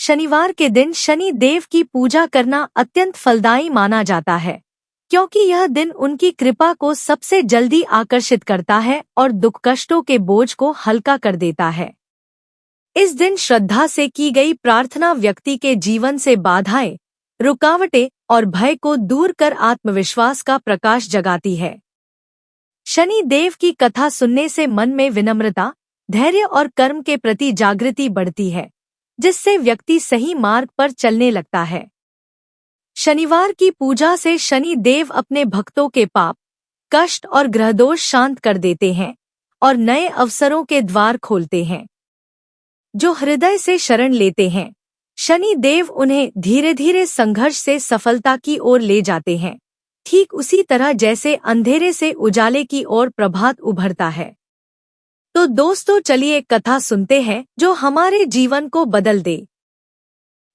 शनिवार के दिन शनि देव की पूजा करना अत्यंत फलदायी माना जाता है, क्योंकि यह दिन उनकी कृपा को सबसे जल्दी आकर्षित करता है और दुख कष्टों के बोझ को हल्का कर देता है। इस दिन श्रद्धा से की गई प्रार्थना व्यक्ति के जीवन से बाधाएं, रुकावटें और भय को दूर कर आत्मविश्वास का प्रकाश जगाती है। शनि देव की कथा सुनने से मन में विनम्रता, धैर्य और कर्म के प्रति जागृति बढ़ती है, जिससे व्यक्ति सही मार्ग पर चलने लगता है। शनिवार की पूजा से शनि देव अपने भक्तों के पाप, कष्ट और ग्रहदोष शांत कर देते हैं और नए अवसरों के द्वार खोलते हैं। जो हृदय से शरण लेते हैं, शनि देव उन्हें धीरे धीरे संघर्ष से सफलता की ओर ले जाते हैं, ठीक उसी तरह जैसे अंधेरे से उजाले की ओर प्रभात उभरता है। तो दोस्तों, चलिए एक कथा सुनते हैं जो हमारे जीवन को बदल दे।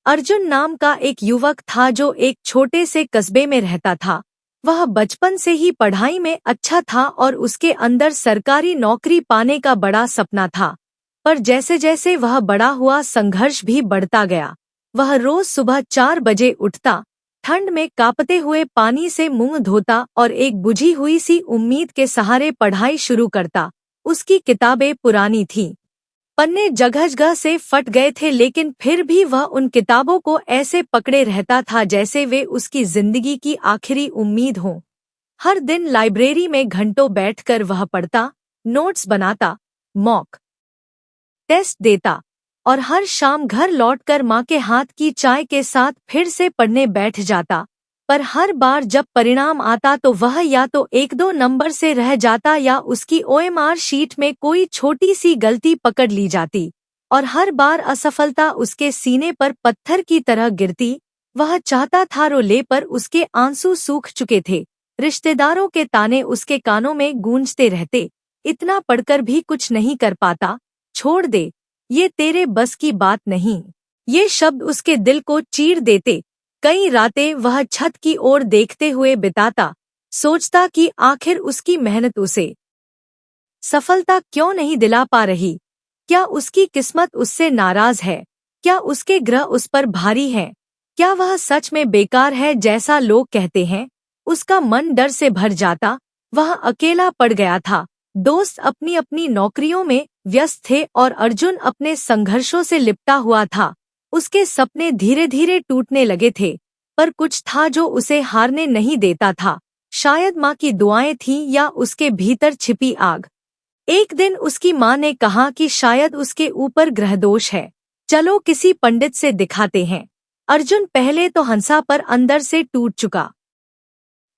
अर्जुन नाम का एक युवक था जो एक छोटे से कस्बे में रहता था। वह बचपन से ही पढ़ाई में अच्छा था और उसके अंदर सरकारी नौकरी पाने का बड़ा सपना था। पर जैसे जैसे वह बड़ा हुआ, संघर्ष भी बढ़ता गया। वह रोज सुबह 4 बजे उठता, ठंड में कांपते हुए पानी से मुंह धोता और एक बुझी हुई सी उम्मीद के सहारे पढ़ाई शुरू करता। उसकी किताबें पुरानी थीं, पन्ने जगह जगह से फट गए थे, लेकिन फिर भी वह उन किताबों को ऐसे पकड़े रहता था जैसे वे उसकी जिंदगी की आखिरी उम्मीद हों। हर दिन लाइब्रेरी में घंटों बैठकर वह पढ़ता, नोट्स बनाता, मॉक टेस्ट देता और हर शाम घर लौटकर माँ के हाथ की चाय के साथ फिर से पढ़ने बैठ जाता। पर हर बार जब परिणाम आता तो वह या तो 1-2 नंबर से रह जाता या उसकी OMR शीट में कोई छोटी सी गलती पकड़ ली जाती और हर बार असफलता उसके सीने पर पत्थर की तरह गिरती। वह चाहता था रो ले, पर उसके आंसू सूख चुके थे। रिश्तेदारों के ताने उसके कानों में गूंजते रहते, इतना पढ़कर भी कुछ नहीं कर पाता, छोड़ दे, ये तेरे बस की बात नहीं। ये शब्द उसके दिल को चीर देते। कई रातें वह छत की ओर देखते हुए बिताता, सोचता कि आखिर उसकी मेहनत उसे सफलता क्यों नहीं दिला पा रही। क्या उसकी किस्मत उससे नाराज है? क्या उसके ग्रह उस पर भारी हैं? क्या वह सच में बेकार है जैसा लोग कहते हैं? उसका मन डर से भर जाता। वह अकेला पड़ गया था। दोस्त अपनी अपनी नौकरियों में व्यस्त थे और अर्जुन अपने संघर्षों से लिपटा हुआ था। उसके सपने धीरे धीरे टूटने लगे थे, पर कुछ था जो उसे हारने नहीं देता था। शायद माँ की दुआएं थीं या उसके भीतर छिपी आग। एक दिन उसकी माँ ने कहा कि शायद उसके ऊपर ग्रहदोष है, चलो किसी पंडित से दिखाते हैं। अर्जुन पहले तो हंसा, पर अंदर से टूट चुका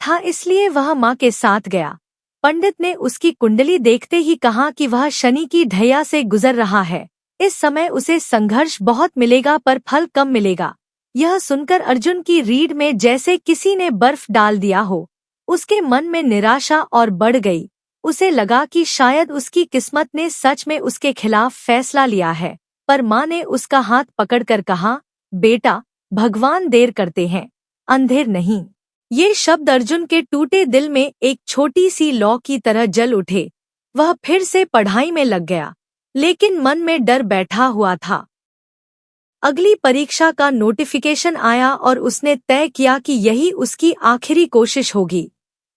था, इसलिए वह माँ के साथ गया। पंडित ने उसकी कुंडली देखते ही कहा कि वह शनि की ढैया से गुजर रहा है। इस समय उसे संघर्ष बहुत मिलेगा पर फल कम मिलेगा। यह सुनकर अर्जुन की रीढ़ में जैसे किसी ने बर्फ डाल दिया हो। उसके मन में निराशा और बढ़ गई। उसे लगा कि शायद उसकी किस्मत ने सच में उसके खिलाफ फैसला लिया है। पर माँ ने उसका हाथ पकड़कर कहा, बेटा, भगवान देर करते हैं, अंधेर नहीं। ये शब्द अर्जुन के टूटे दिल में एक छोटी सी लौ की तरह जल उठे। वह फिर से पढ़ाई में लग गया, लेकिन मन में डर बैठा हुआ था। अगली परीक्षा का नोटिफिकेशन आया और उसने तय किया कि यही उसकी आखिरी कोशिश होगी।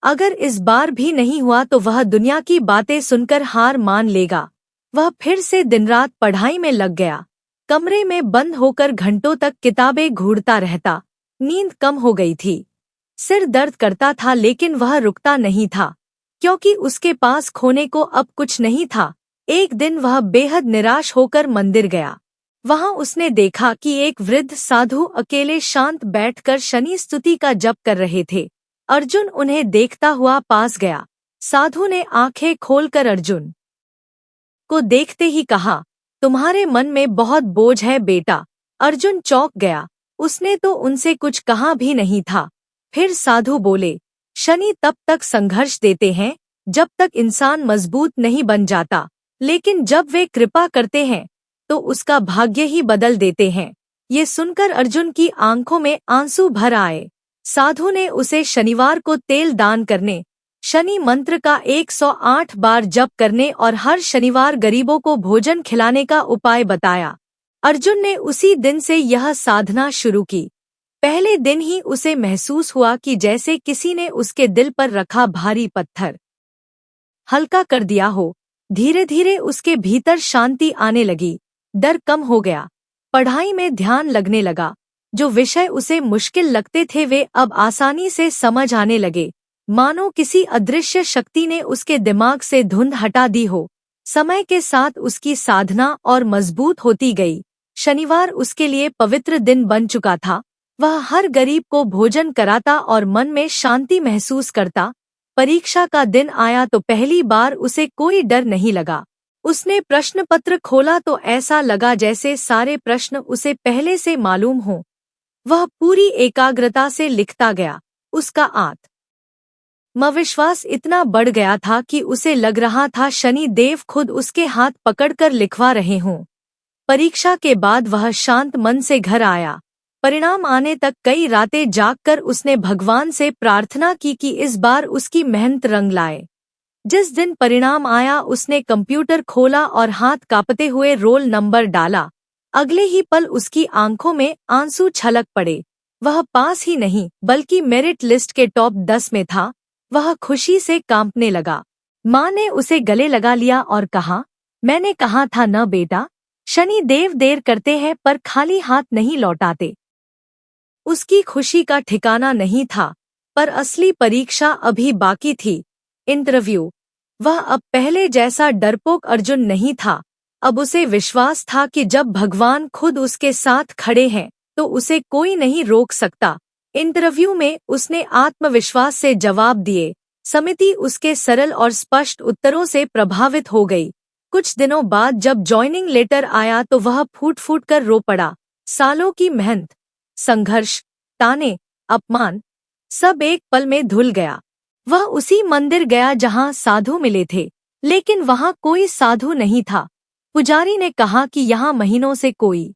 अगर इस बार भी नहीं हुआ तो वह दुनिया की बातें सुनकर हार मान लेगा। वह फिर से दिन रात पढ़ाई में लग गया। कमरे में बंद होकर घंटों तक किताबें घूरता रहता। नींद कम हो गई थी, सिर दर्द करता था, लेकिन वह रुकता नहीं था, क्योंकि उसके पास खोने को अब कुछ नहीं था। एक दिन वह बेहद निराश होकर मंदिर गया। वहां उसने देखा कि एक वृद्ध साधु अकेले शांत बैठकर शनि स्तुति का जप कर रहे थे। अर्जुन उन्हें देखता हुआ पास गया। साधु ने आंखें खोलकर अर्जुन को देखते ही कहा, तुम्हारे मन में बहुत बोझ है बेटा। अर्जुन चौंक गया। उसने तो उनसे कुछ कहा भी नहीं था। फिर साधु बोले, शनि तब तक संघर्ष देते हैं जब तक इंसान मजबूत नहीं बन जाता, लेकिन जब वे कृपा करते हैं तो उसका भाग्य ही बदल देते हैं। ये सुनकर अर्जुन की आंखों में आंसू भर आए। साधु ने उसे शनिवार को तेल दान करने, शनि मंत्र का 108 बार जप करने और हर शनिवार गरीबों को भोजन खिलाने का उपाय बताया। अर्जुन ने उसी दिन से यह साधना शुरू की। पहले दिन ही उसे महसूस हुआ कि जैसे किसी ने उसके दिल पर रखा भारी पत्थर हल्का कर दिया हो। धीरे धीरे उसके भीतर शांति आने लगी, डर कम हो गया, पढ़ाई में ध्यान लगने लगा। जो विषय उसे मुश्किल लगते थे वे अब आसानी से समझ आने लगे, मानो किसी अदृश्य शक्ति ने उसके दिमाग से धुंध हटा दी हो। समय के साथ उसकी साधना और मजबूत होती गई। शनिवार उसके लिए पवित्र दिन बन चुका था। वह हर गरीब को भोजन कराता और मन में शांति महसूस करता। परीक्षा का दिन आया तो पहली बार उसे कोई डर नहीं लगा। उसने प्रश्न पत्र खोला तो ऐसा लगा जैसे सारे प्रश्न उसे पहले से मालूम हों। वह पूरी एकाग्रता से लिखता गया। उसका आत्मविश्वास इतना बढ़ गया था कि उसे लग रहा था शनि देव खुद उसके हाथ पकड़कर लिखवा रहे हों। परीक्षा के बाद वह शांत मन से घर आया। परिणाम आने तक कई रातें जागकर उसने भगवान से प्रार्थना की कि इस बार उसकी मेहनत रंग लाए। जिस दिन परिणाम आया उसने कंप्यूटर खोला और हाथ कांपते हुए रोल नंबर डाला। अगले ही पल उसकी आंखों में आंसू छलक पड़े। वह पास ही नहीं बल्कि मेरिट लिस्ट के टॉप 10 में था। वह खुशी से कांपने लगा। माँ ने उसे गले लगा लिया और कहा, मैंने कहा था न बेटा, शनि देव देर करते हैं पर खाली हाथ नहीं लौटाते। उसकी खुशी का ठिकाना नहीं था, पर असली परीक्षा अभी बाकी थी। इंटरव्यू। वह अब पहले जैसा डरपोक अर्जुन नहीं था। अब उसे विश्वास था कि जब भगवान खुद उसके साथ खड़े हैं तो उसे कोई नहीं रोक सकता। इंटरव्यू में उसने आत्मविश्वास से जवाब दिए। समिति उसके सरल और स्पष्ट उत्तरों से प्रभावित हो गई। कुछ दिनों बाद जब जॉइनिंग लेटर आया तो वह फूट फूट कर रो पड़ा। सालों की मेहनत, संघर्ष, ताने, अपमान, सब एक पल में धुल गया। वह उसी मंदिर गया जहां साधु मिले थे, लेकिन वहां कोई साधु नहीं था। पुजारी ने कहा कि यहाँ महीनों से कोई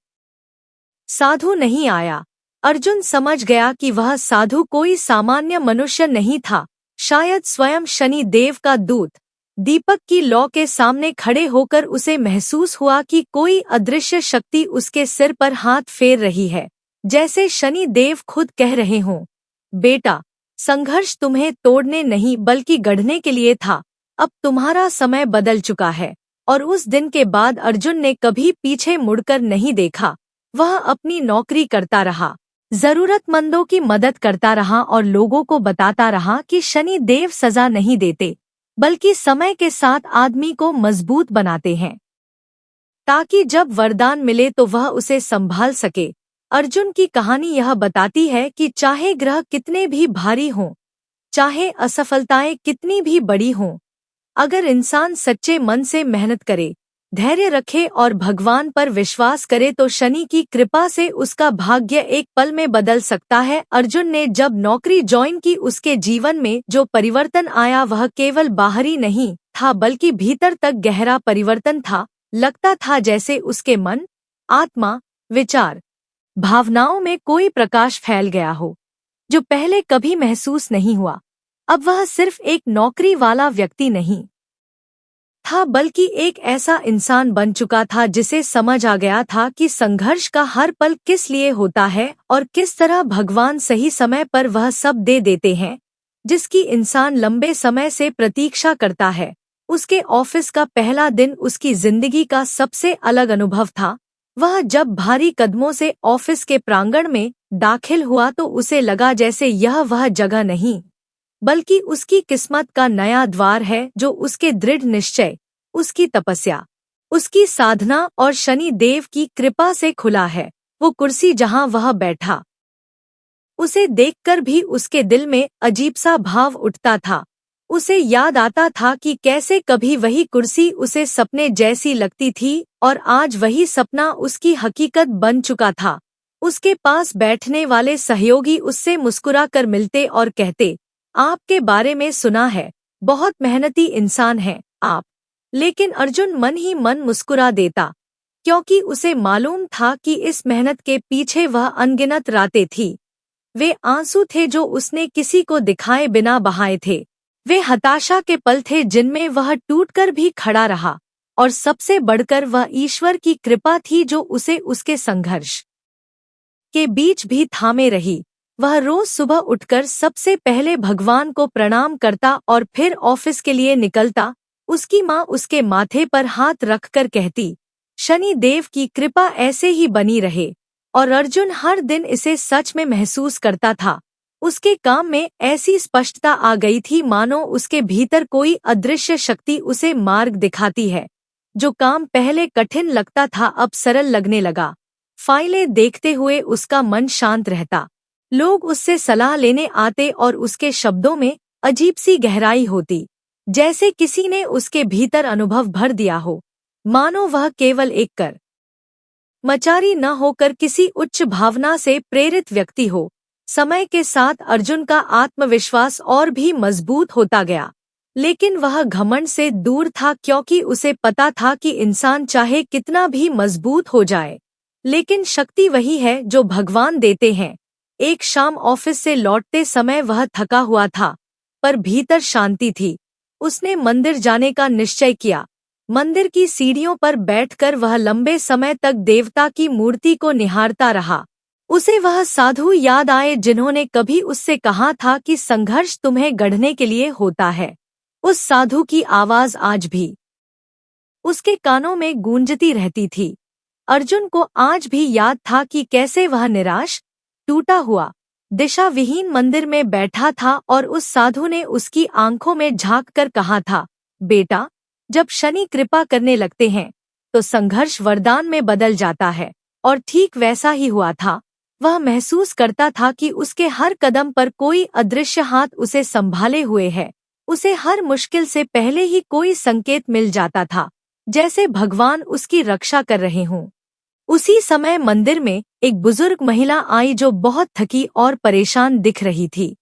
साधु नहीं आया। अर्जुन समझ गया कि वह साधु कोई सामान्य मनुष्य नहीं था, शायद स्वयं शनि देव का दूत। दीपक की लौ के सामने खड़े होकर उसे महसूस हुआ कि कोई अदृश्य शक्ति उसके सिर पर हाथ फेर रही है, जैसे शनि देव खुद कह रहे हों, बेटा, संघर्ष तुम्हें तोड़ने नहीं बल्कि गढ़ने के लिए था। अब तुम्हारा समय बदल चुका है। और उस दिन के बाद अर्जुन ने कभी पीछे मुड़कर नहीं देखा। वह अपनी नौकरी करता रहा, जरूरतमंदों की मदद करता रहा और लोगों को बताता रहा कि शनि देव सजा नहीं देते, बल्कि समय के साथ आदमी को मजबूत बनाते हैं, ताकि जब वरदान मिले तो वह उसे संभाल सके। अर्जुन की कहानी यह बताती है कि चाहे ग्रह कितने भी भारी हों, चाहे असफलताएं कितनी भी बड़ी हों, अगर इंसान सच्चे मन से मेहनत करे, धैर्य रखे और भगवान पर विश्वास करे तो शनि की कृपा से उसका भाग्य एक पल में बदल सकता है। अर्जुन ने जब नौकरी ज्वाइन की उसके जीवन में जो परिवर्तन आया वह केवल बाहरी नहीं था बल्कि भीतर तक गहरा परिवर्तन था। लगता था जैसे उसके मन, आत्मा, विचार, भावनाओं में कोई प्रकाश फैल गया हो, जो पहले कभी महसूस नहीं हुआ। अब वह सिर्फ एक नौकरी वाला व्यक्ति नहीं था बल्कि एक ऐसा इंसान बन चुका था जिसे समझ आ गया था कि संघर्ष का हर पल किस लिए होता है और किस तरह भगवान सही समय पर वह सब दे देते हैं जिसकी इंसान लंबे समय से प्रतीक्षा करता है। उसके ऑफिस का पहला दिन उसकी जिंदगी का सबसे अलग अनुभव था। वह जब भारी कदमों से ऑफिस के प्रांगण में दाखिल हुआ तो उसे लगा जैसे यह वह जगह नहीं बल्कि उसकी किस्मत का नया द्वार है जो उसके दृढ़ निश्चय, उसकी तपस्या, उसकी साधना और शनि देव की कृपा से खुला है। वो कुर्सी जहां वह बैठा, उसे देखकर भी उसके दिल में अजीब सा भाव उठता था। उसे याद आता था कि कैसे कभी वही कुर्सी उसे सपने जैसी लगती थी और आज वही सपना उसकी हकीकत बन चुका था। उसके पास बैठने वाले सहयोगी उससे मुस्कुराकर मिलते और कहते, आपके बारे में सुना है, बहुत मेहनती इंसान है आप। लेकिन अर्जुन मन ही मन मुस्कुरा देता, क्योंकि उसे मालूम था कि इस मेहनत के पीछे वह अनगिनत रातें थी। वे आंसू थे जो उसने किसी को दिखाए बिना बहाए थे। वे हताशा के पल थे जिनमें वह टूटकर भी खड़ा रहा। और सबसे बढ़कर वह ईश्वर की कृपा थी जो उसे उसके संघर्ष के बीच भी थामे रही। वह रोज सुबह उठकर सबसे पहले भगवान को प्रणाम करता और फिर ऑफिस के लिए निकलता। उसकी माँ उसके माथे पर हाथ रखकर कहती, शनि देव की कृपा ऐसे ही बनी रहे। और अर्जुन हर दिन इसे सच में महसूस करता था। उसके काम में ऐसी स्पष्टता आ गई थी मानो उसके भीतर कोई अदृश्य शक्ति उसे मार्ग दिखाती है। जो काम पहले कठिन लगता था अब सरल लगने लगा। फाइलें देखते हुए उसका मन शांत रहता। लोग उससे सलाह लेने आते और उसके शब्दों में अजीब सी गहराई होती, जैसे किसी ने उसके भीतर अनुभव भर दिया हो, मानो वह केवल एक कर्मचारी न होकर किसी उच्च भावना से प्रेरित व्यक्ति हो। समय के साथ अर्जुन का आत्मविश्वास और भी मजबूत होता गया, लेकिन वह घमंड से दूर था क्योंकि उसे पता था कि इंसान चाहे कितना भी मजबूत हो जाए, लेकिन शक्ति वही है जो भगवान देते हैं। एक शाम ऑफिस से लौटते समय वह थका हुआ था, पर भीतर शांति थी। उसने मंदिर जाने का निश्चय किया। मंदिर की सीढ़ियों पर बैठकर वह लंबे समय तक देवता की मूर्ति को निहारता रहा। उसे वह साधु याद आए जिन्होंने कभी उससे कहा था कि संघर्ष तुम्हें गढ़ने के लिए होता है। उस साधु की आवाज आज भी उसके कानों में गूंजती रहती थी। अर्जुन को आज भी याद था कि कैसे वह निराश, टूटा हुआ, दिशा विहीन मंदिर में बैठा था और उस साधु ने उसकी आंखों में झांक कर कहा था, बेटा, जब शनि कृपा करने लगते हैं तो संघर्ष वरदान में बदल जाता है। और ठीक वैसा ही हुआ था। वह महसूस करता था कि उसके हर कदम पर कोई अदृश्य हाथ उसे संभाले हुए है। उसे हर मुश्किल से पहले ही कोई संकेत मिल जाता था, जैसे भगवान उसकी रक्षा कर रहे हों। उसी समय मंदिर में एक बुजुर्ग महिला आई जो बहुत थकी और परेशान दिख रही थी।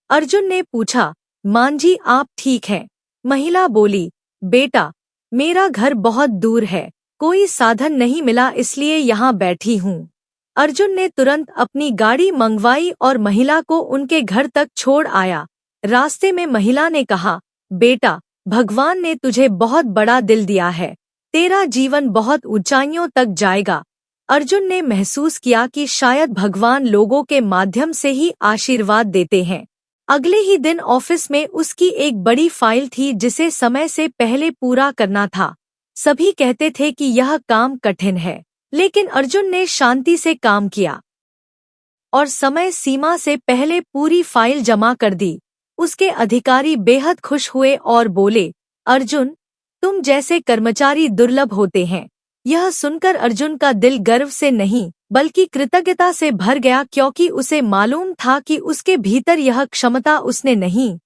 अर्जुन ने पूछा, मां जी आप ठीक हैं? महिला बोली, बेटा, मेरा घर बहुत दूर है, कोई साधन नहीं मिला इसलिए यहाँ बैठी हूँ। अर्जुन ने तुरंत अपनी गाड़ी मंगवाई और महिला को उनके घर तक छोड़ आया। रास्ते में महिला ने कहा, बेटा, भगवान ने तुझे बहुत बड़ा दिल दिया है, तेरा जीवन बहुत ऊंचाइयों तक जाएगा। अर्जुन ने महसूस किया कि शायद भगवान लोगों के माध्यम से ही आशीर्वाद देते हैं। अगले ही दिन ऑफिस में उसकी एक बड़ी फाइल थी जिसे समय से पहले पूरा करना था। सभी कहते थे कि यह काम कठिन है, लेकिन अर्जुन ने शांति से काम किया और समय सीमा से पहले पूरी फाइल जमा कर दी। उसके अधिकारी बेहद खुश हुए और बोले, अर्जुन, तुम जैसे कर्मचारी दुर्लभ होते हैं। यह सुनकर अर्जुन का दिल गर्व से नहीं बल्कि कृतज्ञता से भर गया, क्योंकि उसे मालूम था कि उसके भीतर यह क्षमता उसने नहीं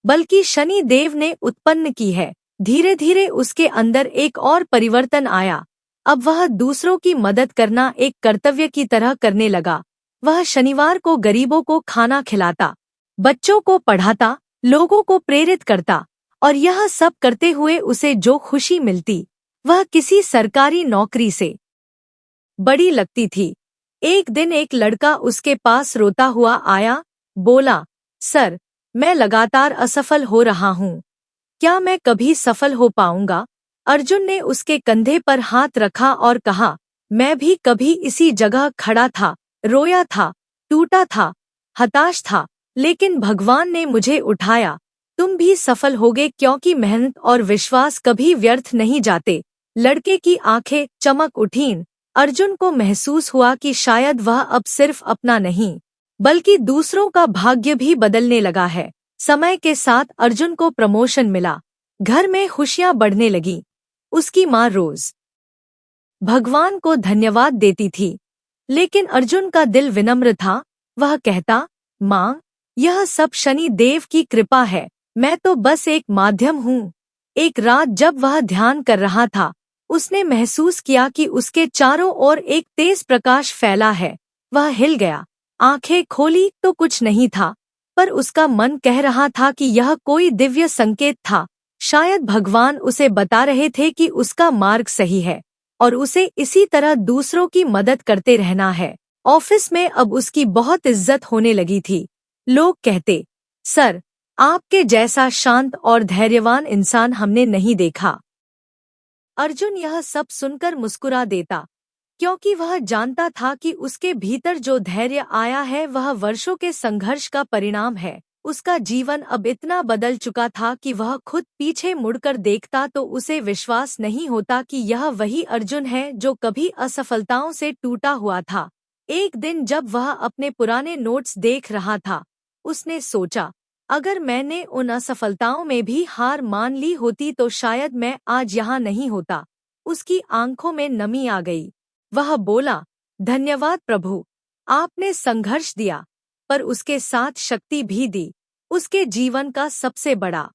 बल्कि शनि देव ने उत्पन्न की है। धीरे धीरे उसके अंदर एक और परिवर्तन आया। अब वह दूसरों की मदद करना एक कर्तव्य की तरह करने लगा। वह शनिवार को गरीबों को खाना खिलाता, बच्चों को पढ़ाता, लोगों को प्रेरित करता, और यह सब करते हुए उसे जो खुशी मिलती वह किसी सरकारी नौकरी से बड़ी लगती थी। एक दिन एक लड़का उसके पास रोता हुआ आया, बोला, सर, मैं लगातार असफल हो रहा हूँ, क्या मैं कभी सफल हो पाऊंगा? अर्जुन ने उसके कंधे पर हाथ रखा और कहा, मैं भी कभी इसी जगह खड़ा था, रोया था, टूटा था, हताश था, लेकिन भगवान ने मुझे उठाया। तुम भी सफल होगे क्योंकि मेहनत और विश्वास कभी व्यर्थ नहीं जाते। लड़के की आंखें चमक उठीं। अर्जुन को महसूस हुआ कि शायद वह अब सिर्फ अपना नहीं बल्कि दूसरों का भाग्य भी बदलने लगा है। समय के साथ अर्जुन को प्रमोशन मिला, घर में खुशियां बढ़ने लगीं। उसकी माँ रोज भगवान को धन्यवाद देती थी, लेकिन अर्जुन का दिल विनम्र था। वह कहता, माँ, यह सब शनि देव की कृपा है, मैं तो बस एक माध्यम हूँ। एक रात जब वह ध्यान कर रहा था, उसने महसूस किया कि उसके चारों ओर एक तेज प्रकाश फैला है। वह हिल गया, आंखें खोली तो कुछ नहीं था, पर उसका मन कह रहा था कि यह कोई दिव्य संकेत था। शायद भगवान उसे बता रहे थे कि उसका मार्ग सही है और उसे इसी तरह दूसरों की मदद करते रहना है। ऑफिस में अब उसकी बहुत इज्जत होने लगी थी। लोग कहते, सर, आपके जैसा शांत और धैर्यवान इंसान हमने नहीं देखा। अर्जुन यह सब सुनकर मुस्कुरा देता, क्योंकि वह जानता था कि उसके भीतर जो धैर्य आया है वह वर्षों के संघर्ष का परिणाम है। उसका जीवन अब इतना बदल चुका था कि वह खुद पीछे मुड़कर देखता तो उसे विश्वास नहीं होता कि यह वही अर्जुन है जो कभी असफलताओं से टूटा हुआ था। एक दिन जब वह अपने पुराने नोट्स देख रहा था, उसने सोचा, अगर मैंने उन असफलताओं में भी हार मान ली होती तो शायद मैं आज यहाँ नहीं होता। उसकी आंखों में नमी आ गई। वह बोला, धन्यवाद प्रभु, आपने संघर्ष दिया, पर उसके साथ शक्ति भी दी। उसके जीवन का सबसे बड़ा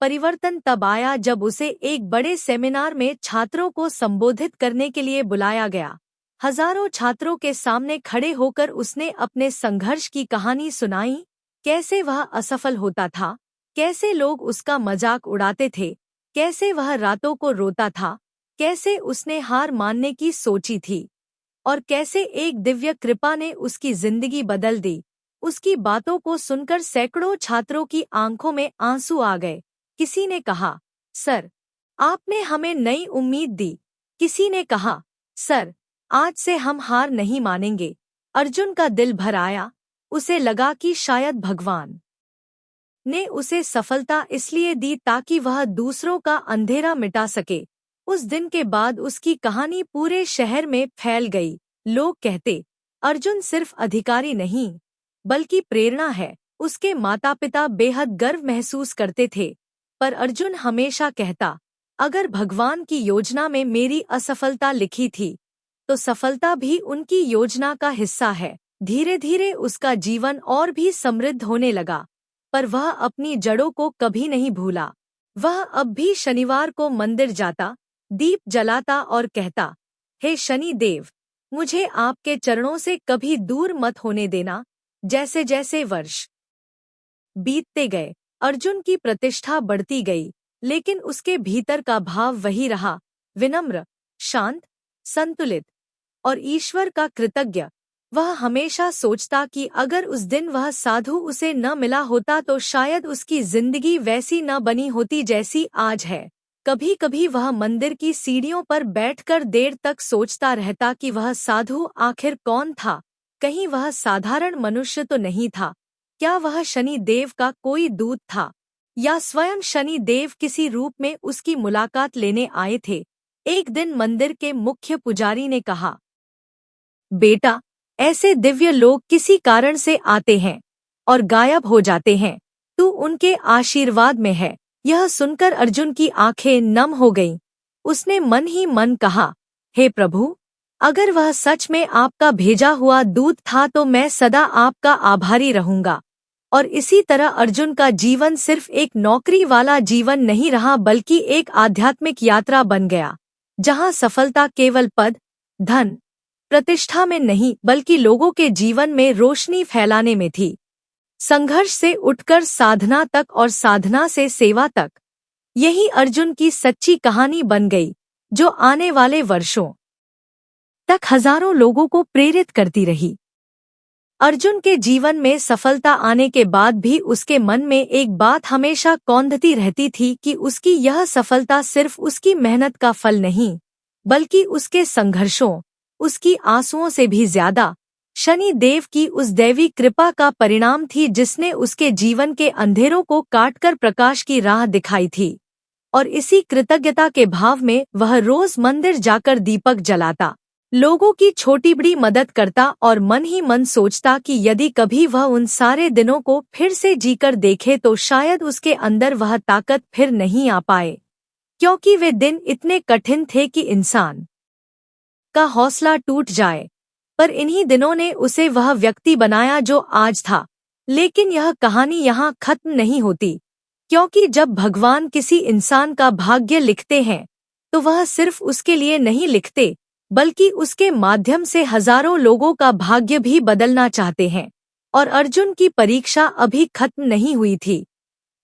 परिवर्तन तब आया जब उसे एक बड़े सेमिनार में छात्रों को संबोधित करने के लिए बुलाया गया। हजारों छात्रों के सामने खड़े होकर उसने अपने संघर्ष की कहानी सुनाई, कैसे वह असफल होता था, कैसे लोग उसका मजाक उड़ाते थे, कैसे वह रातों को रोता था, कैसे उसने हार मानने की सोची थी और कैसे एक दिव्य कृपा ने उसकी जिंदगी बदल दी। उसकी बातों को सुनकर सैकड़ों छात्रों की आंखों में आंसू आ गए। किसी ने कहा, सर, आपने हमें नई उम्मीद दी। किसी ने कहा, सर, आज से हम हार नहीं मानेंगे। अर्जुन का दिल भर आया। उसे लगा कि शायद भगवान ने उसे सफलता इसलिए दी ताकि वह दूसरों का अंधेरा मिटा सके। उस दिन के बाद उसकी कहानी पूरे शहर में फैल गई। लोग कहते, अर्जुन सिर्फ अधिकारी नहीं बल्कि प्रेरणा है। उसके माता पिता बेहद गर्व महसूस करते थे, पर अर्जुन हमेशा कहता, अगर भगवान की योजना में मेरी असफलता लिखी थी तो सफलता भी उनकी योजना का हिस्सा है। धीरे धीरे उसका जीवन और भी समृद्ध होने लगा, पर वह अपनी जड़ों को कभी नहीं भूला। वह अब भी शनिवार को मंदिर जाता, दीप जलाता और कहता, हे शनि देव, मुझे आपके चरणों से कभी दूर मत होने देना। जैसे जैसे वर्ष बीतते गए, अर्जुन की प्रतिष्ठा बढ़ती गई, लेकिन उसके भीतर का भाव वही रहा, विनम्र, शांत, संतुलित और ईश्वर का कृतज्ञ। वह हमेशा सोचता कि अगर उस दिन वह साधु उसे न मिला होता तो शायद उसकी जिंदगी वैसी न बनी होती जैसी आज है। कभी कभी वह मंदिर की सीढ़ियों पर बैठकर देर तक सोचता रहता कि वह साधु आखिर कौन था। कहीं वह साधारण मनुष्य तो नहीं था? क्या वह शनि देव का कोई दूत था, या स्वयं शनि देव किसी रूप में उसकी मुलाकात लेने आए थे? एक दिन मंदिर के मुख्य पुजारी ने कहा, बेटा, ऐसे दिव्य लोग किसी कारण से आते हैं और गायब हो जाते हैं। तू उनके आशीर्वाद में है। यह सुनकर अर्जुन की आंखें नम हो गईं। उसने मन ही मन कहा, हे प्रभु, अगर वह सच में आपका भेजा हुआ दूत था तो मैं सदा आपका आभारी रहूंगा। और इसी तरह अर्जुन का जीवन सिर्फ एक नौकरी वाला जीवन नहीं रहा बल्कि एक आध्यात्मिक यात्रा बन गया, जहां सफलता केवल पद, धन, प्रतिष्ठा में नहीं बल्कि लोगों के जीवन में रोशनी फैलाने में थी। संघर्ष से उठकर साधना तक और साधना से सेवा तक, यही अर्जुन की सच्ची कहानी बन गई, जो आने वाले वर्षों तक हजारों लोगों को प्रेरित करती रही। अर्जुन के जीवन में सफलता आने के बाद भी उसके मन में एक बात हमेशा कौंधती रहती थी कि उसकी यह सफलता सिर्फ उसकी मेहनत का फल नहीं, बल्कि उसके संघर्षों, उसकी आंसुओं से भी ज्यादा शनि देव की उस दैवी कृपा का परिणाम थी जिसने उसके जीवन के अंधेरों को काटकर प्रकाश की राह दिखाई थी। और इसी कृतज्ञता के भाव में वह रोज मंदिर जाकर दीपक जलाता, लोगों की छोटी बड़ी मदद करता और मन ही मन सोचता कि यदि कभी वह उन सारे दिनों को फिर से जीकर देखे तो शायद उसके अंदर वह ताकत फिर नहीं आ पाए, क्योंकि वे दिन इतने कठिन थे कि इंसान का हौसला टूट जाए। पर इन्हीं दिनों ने उसे वह व्यक्ति बनाया जो आज था। लेकिन यह कहानी यहाँ खत्म नहीं होती, क्योंकि जब भगवान किसी इंसान का भाग्य लिखते हैं तो वह सिर्फ उसके लिए नहीं लिखते, बल्कि उसके माध्यम से हजारों लोगों का भाग्य भी बदलना चाहते हैं। और अर्जुन की परीक्षा अभी खत्म नहीं हुई थी,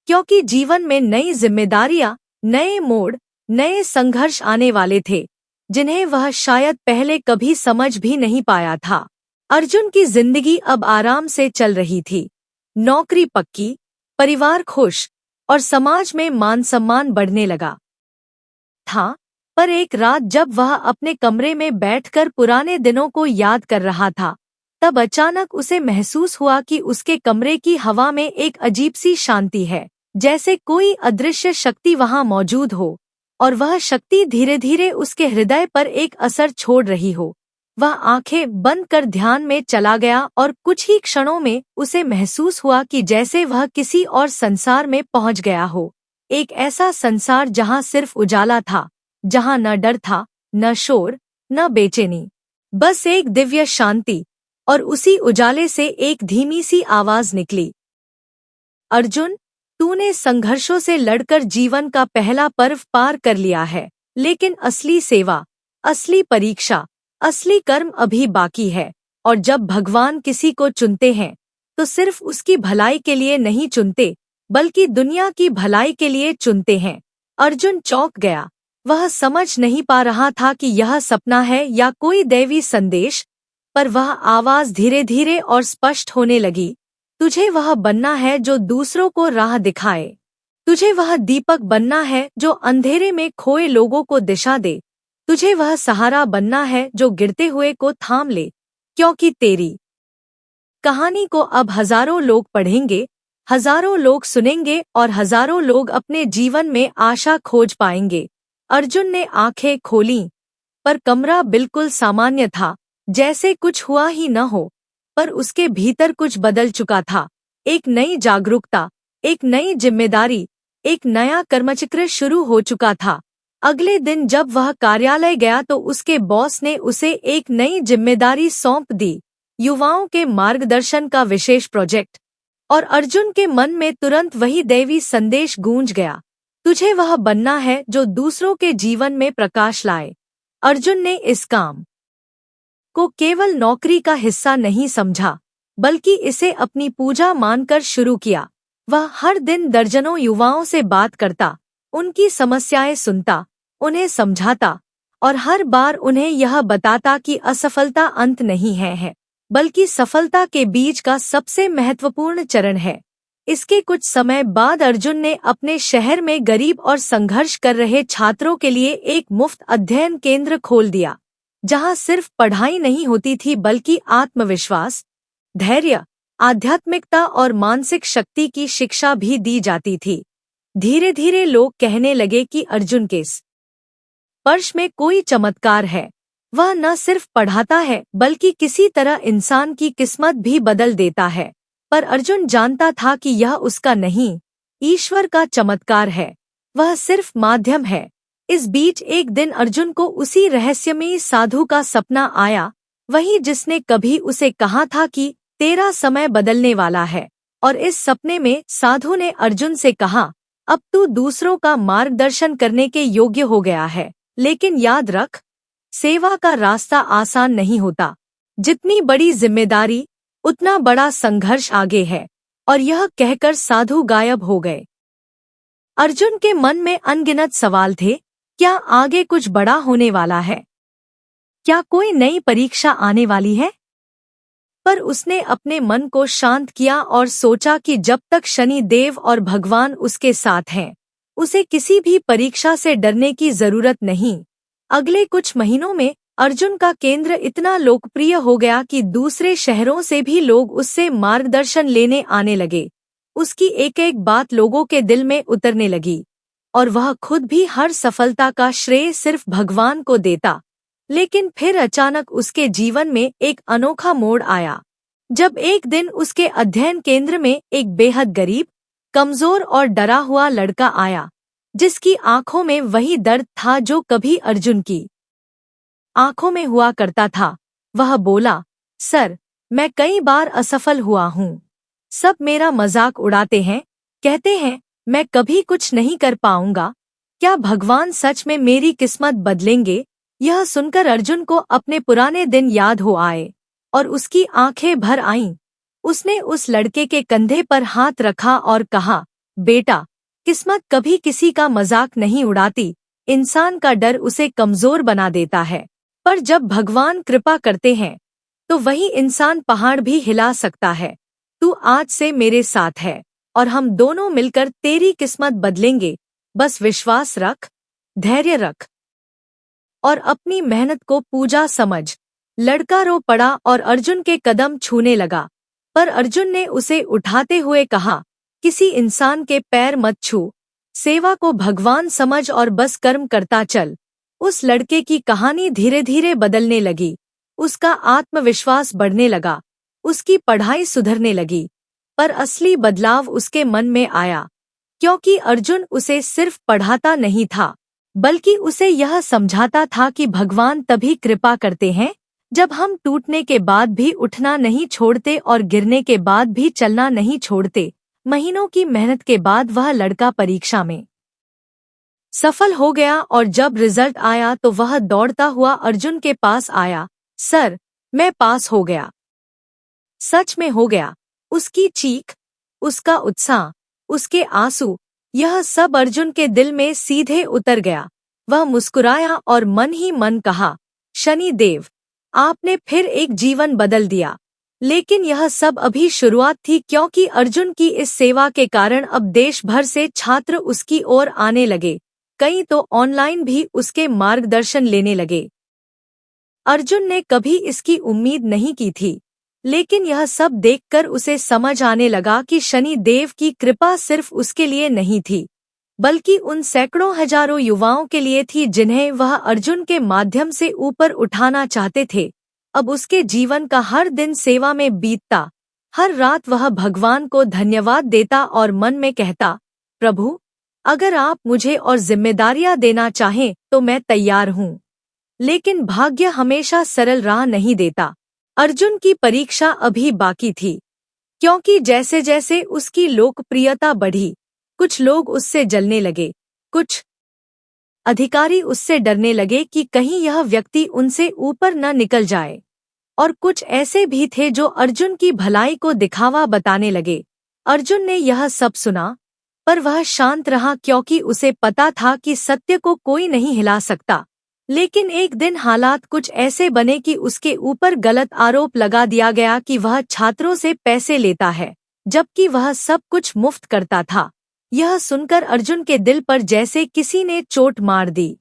क्योंकि जीवन में नई जिम्मेदारियां, नए मोड़, नए संघर्ष आने वाले थे, जिन्हें वह शायद पहले कभी समझ भी नहीं पाया था। अर्जुन की जिंदगी अब आराम से चल रही थी। नौकरी पक्की, परिवार खुश और समाज में मान सम्मान बढ़ने लगा था। पर एक रात जब वह अपने कमरे में बैठकर पुराने दिनों को याद कर रहा था, तब अचानक उसे महसूस हुआ कि उसके कमरे की हवा में एक अजीब सी शांति है, जैसे कोई अदृश्य शक्ति वहां मौजूद हो और वह शक्ति धीरे धीरे उसके हृदय पर एक असर छोड़ रही हो। वह आंखें बंद कर ध्यान में चला गया और कुछ ही क्षणों में उसे महसूस हुआ कि जैसे वह किसी और संसार में पहुंच गया हो, एक ऐसा संसार जहां सिर्फ उजाला था, जहां न डर था, न शोर, न बेचैनी, बस एक दिव्य शांति। और उसी उजाले से एक धीमी सी आवाज निकली, अर्जुन, तूने संघर्षों से लड़कर जीवन का पहला पर्व पार कर लिया है, लेकिन असली सेवा, असली परीक्षा, असली कर्म अभी बाकी है। और जब भगवान किसी को चुनते हैं तो सिर्फ उसकी भलाई के लिए नहीं चुनते, बल्कि दुनिया की भलाई के लिए चुनते हैं। अर्जुन चौंक गया। वह समझ नहीं पा रहा था कि यह सपना है या कोई दैवी संदेश, पर वह आवाज धीरे धीरे और स्पष्ट होने लगी, तुझे वह बनना है जो दूसरों को राह दिखाए। तुझे वह दीपक बनना है जो अंधेरे में खोए लोगों को दिशा दे। तुझे वह सहारा बनना है जो गिरते हुए को थाम ले, क्योंकि तेरी कहानी को अब हजारों लोग पढ़ेंगे, हजारों लोग सुनेंगे और हजारों लोग अपने जीवन में आशा खोज पाएंगे। अर्जुन ने आंखें खोलीं, पर कमरा बिल्कुल सामान्य था, जैसे कुछ हुआ ही न हो। पर उसके भीतर कुछ बदल चुका था। एक नई जागरूकता, एक नई जिम्मेदारी, एक नया कर्मचक्र शुरू हो चुका था। अगले दिन जब वह कार्यालय गया तो उसके बॉस ने उसे एक नई जिम्मेदारी सौंप दी, युवाओं के मार्गदर्शन का विशेष प्रोजेक्ट। और अर्जुन के मन में तुरंत वही दैवी संदेश गूंज गया, तुझे वह बनना है जो दूसरों के जीवन में प्रकाश लाए। अर्जुन ने इस काम को केवल नौकरी का हिस्सा नहीं समझा, बल्कि इसे अपनी पूजा मानकर शुरू किया। वह हर दिन दर्जनों युवाओं से बात करता, उनकी समस्याएं सुनता, उन्हें समझाता और हर बार उन्हें यह बताता कि असफलता अंत नहीं है, बल्कि सफलता के बीच का सबसे महत्वपूर्ण चरण है। इसके कुछ समय बाद अर्जुन ने अपने शहर में गरीब और संघर्ष कर रहे छात्रों के लिए एक मुफ्त अध्ययन केंद्र खोल दिया, जहां सिर्फ पढ़ाई नहीं होती थी बल्कि आत्मविश्वास, धैर्य, आध्यात्मिकता और मानसिक शक्ति की शिक्षा भी दी जाती थी। धीरे धीरे लोग कहने लगे कि अर्जुन के स्पर्श में कोई चमत्कार है। वह न सिर्फ पढ़ाता है बल्कि किसी तरह इंसान की किस्मत भी बदल देता है। पर अर्जुन जानता था कि यह उसका नहीं, ईश्वर का चमत्कार है। वह सिर्फ माध्यम है। इस बीच एक दिन अर्जुन को उसी रहस्यमयी साधु का सपना आया, वही जिसने कभी उसे कहा था कि तेरा समय बदलने वाला है। और इस सपने में साधु ने अर्जुन से कहा, अब तू दूसरों का मार्गदर्शन करने के योग्य हो गया है, लेकिन याद रख, सेवा का रास्ता आसान नहीं होता। जितनी बड़ी जिम्मेदारी, उतना बड़ा संघर्ष आगे है। और यह कहकर साधु गायब हो गए। अर्जुन के मन में अनगिनत सवाल थे, क्या आगे कुछ बड़ा होने वाला है? क्या कोई नई परीक्षा आने वाली है? पर उसने अपने मन को शांत किया और सोचा कि जब तक शनि देव और भगवान उसके साथ हैं, उसे किसी भी परीक्षा से डरने की जरूरत नहीं। अगले कुछ महीनों में अर्जुन का केंद्र इतना लोकप्रिय हो गया कि दूसरे शहरों से भी लोग उससे मार्गदर्शन लेने आने लगे। उसकी एक एक बात लोगों के दिल में उतरने लगी और वह खुद भी हर सफलता का श्रेय सिर्फ भगवान को देता। लेकिन फिर अचानक उसके जीवन में एक अनोखा मोड़ आया, जब एक दिन उसके अध्ययन केंद्र में एक बेहद गरीब, कमजोर और डरा हुआ लड़का आया, जिसकी आंखों में वही दर्द था जो कभी अर्जुन की आंखों में हुआ करता था। वह बोला, सर, मैं कई बार असफल हुआ हूँ। सब मेरा मजाक उड़ाते हैं, कहते हैं मैं कभी कुछ नहीं कर पाऊंगा। क्या भगवान सच में मेरी किस्मत बदलेंगे? यह सुनकर अर्जुन को अपने पुराने दिन याद हो आए और उसकी आंखें भर आईं। उसने उस लड़के के कंधे पर हाथ रखा और कहा, बेटा, किस्मत कभी किसी का मजाक नहीं उड़ाती। इंसान का डर उसे कमजोर बना देता है, पर जब भगवान कृपा करते हैं तो वही इंसान पहाड़ भी हिला सकता है। तू आज से मेरे साथ है और हम दोनों मिलकर तेरी किस्मत बदलेंगे। बस विश्वास रख, धैर्य रख। और अपनी मेहनत को पूजा समझ। लड़का रो पड़ा और अर्जुन के कदम छूने लगा, पर अर्जुन ने उसे उठाते हुए कहा, किसी इंसान के पैर मत छू, सेवा को भगवान समझ और बस कर्म करता चल। उस लड़के की कहानी धीरे धीरे बदलने लगी। उसका आत्मविश्वास बढ़ने लगा, उसकी पढ़ाई सुधरने लगी। पर असली बदलाव उसके मन में आया, क्योंकि अर्जुन उसे सिर्फ पढ़ाता नहीं था, बल्कि उसे यह समझाता था कि भगवान तभी कृपा करते हैं जब हम टूटने के बाद भी उठना नहीं छोड़ते और गिरने के बाद भी चलना नहीं छोड़ते। महीनों की मेहनत के बाद वह लड़का परीक्षा में सफल हो गया और जब रिजल्ट आया तो वह दौड़ता हुआ अर्जुन के पास आया। सर, मैं पास हो गया। सच में हो गया। उसकी चीख, उसका उत्साह, उसके आंसू, यह सब अर्जुन के दिल में सीधे उतर गया। वह मुस्कुराया और मन ही मन कहा, शनि देव, आपने फिर एक जीवन बदल दिया। लेकिन यह सब अभी शुरुआत थी, क्योंकि अर्जुन की इस सेवा के कारण अब देश भर से छात्र उसकी ओर आने लगे। कई तो ऑनलाइन भी उसके मार्गदर्शन लेने लगे। अर्जुन ने कभी इसकी उम्मीद नहीं की थी, लेकिन यह सब देखकर उसे समझ आने लगा कि शनि देव की कृपा सिर्फ उसके लिए नहीं थी, बल्कि उन सैकड़ों हजारों युवाओं के लिए थी जिन्हें वह अर्जुन के माध्यम से ऊपर उठाना चाहते थे। अब उसके जीवन का हर दिन सेवा में बीतता। हर रात वह भगवान को धन्यवाद देता और मन में कहता, प्रभु, अगर आप मुझे और जिम्मेदारियां देना चाहें तो मैं तैयार हूँ। लेकिन भाग्य हमेशा सरल राह नहीं देता। अर्जुन की परीक्षा अभी बाकी थी, क्योंकि जैसे जैसे उसकी लोकप्रियता बढ़ी, कुछ लोग उससे जलने लगे, कुछ अधिकारी उससे डरने लगे कि कहीं यह व्यक्ति उनसे ऊपर न निकल जाए, और कुछ ऐसे भी थे जो अर्जुन की भलाई को दिखावा बताने लगे। अर्जुन ने यह सब सुना, पर वह शांत रहा, क्योंकि उसे पता था कि सत्य को कोई नहीं हिला सकता। लेकिन एक दिन हालात कुछ ऐसे बने कि उसके ऊपर गलत आरोप लगा दिया गया कि वह छात्रों से पैसे लेता है, जबकि वह सब कुछ मुफ्त करता था। यह सुनकर अर्जुन के दिल पर जैसे किसी ने चोट मार दी।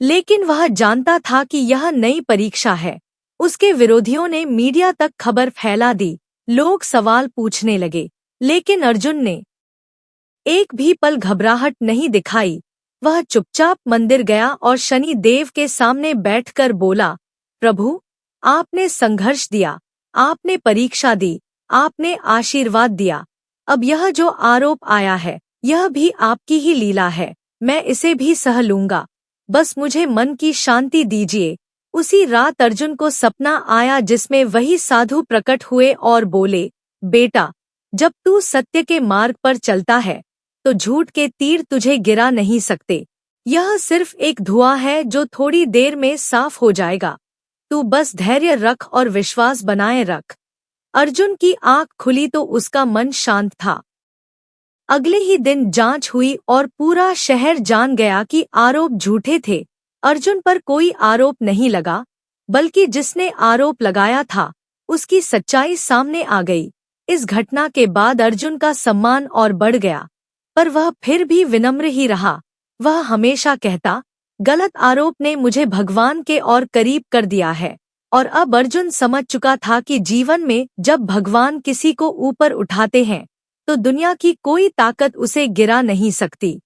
लेकिन वह जानता था कि यह नई परीक्षा है। उसके विरोधियों ने मीडिया तक खबर फैला दी, लोग सवाल पूछने लगे, लेकिन अर्जुन ने एक भी पल घबराहट नहीं दिखाई। वह चुपचाप मंदिर गया और शनि देव के सामने बैठकर बोला, प्रभु, आपने संघर्ष दिया, आपने परीक्षा दी, आपने आशीर्वाद दिया। अब यह जो आरोप आया है, यह भी आपकी ही लीला है। मैं इसे भी सह लूंगा, बस मुझे मन की शांति दीजिए। उसी रात अर्जुन को सपना आया जिसमें वही साधु प्रकट हुए और बोले, बेटा, जब तू सत्य के मार्ग पर चलता है तो झूठ के तीर तुझे गिरा नहीं सकते। यह सिर्फ एक धुआं है जो थोड़ी देर में साफ हो जाएगा। तू बस धैर्य रख और विश्वास बनाए रख। अर्जुन की आंख खुली तो उसका मन शांत था। अगले ही दिन जांच हुई और पूरा शहर जान गया कि आरोप झूठे थे। अर्जुन पर कोई आरोप नहीं लगा, बल्कि जिसने आरोप लगाया था उसकी सच्चाई सामने आ गई। इस घटना के बाद अर्जुन का सम्मान और बढ़ गया, पर वह फिर भी विनम्र ही रहा। वह हमेशा कहता, गलत आरोप ने मुझे भगवान के और करीब कर दिया है। और अब अर्जुन समझ चुका था कि जीवन में जब भगवान किसी को ऊपर उठाते हैं तो दुनिया की कोई ताकत उसे गिरा नहीं सकती,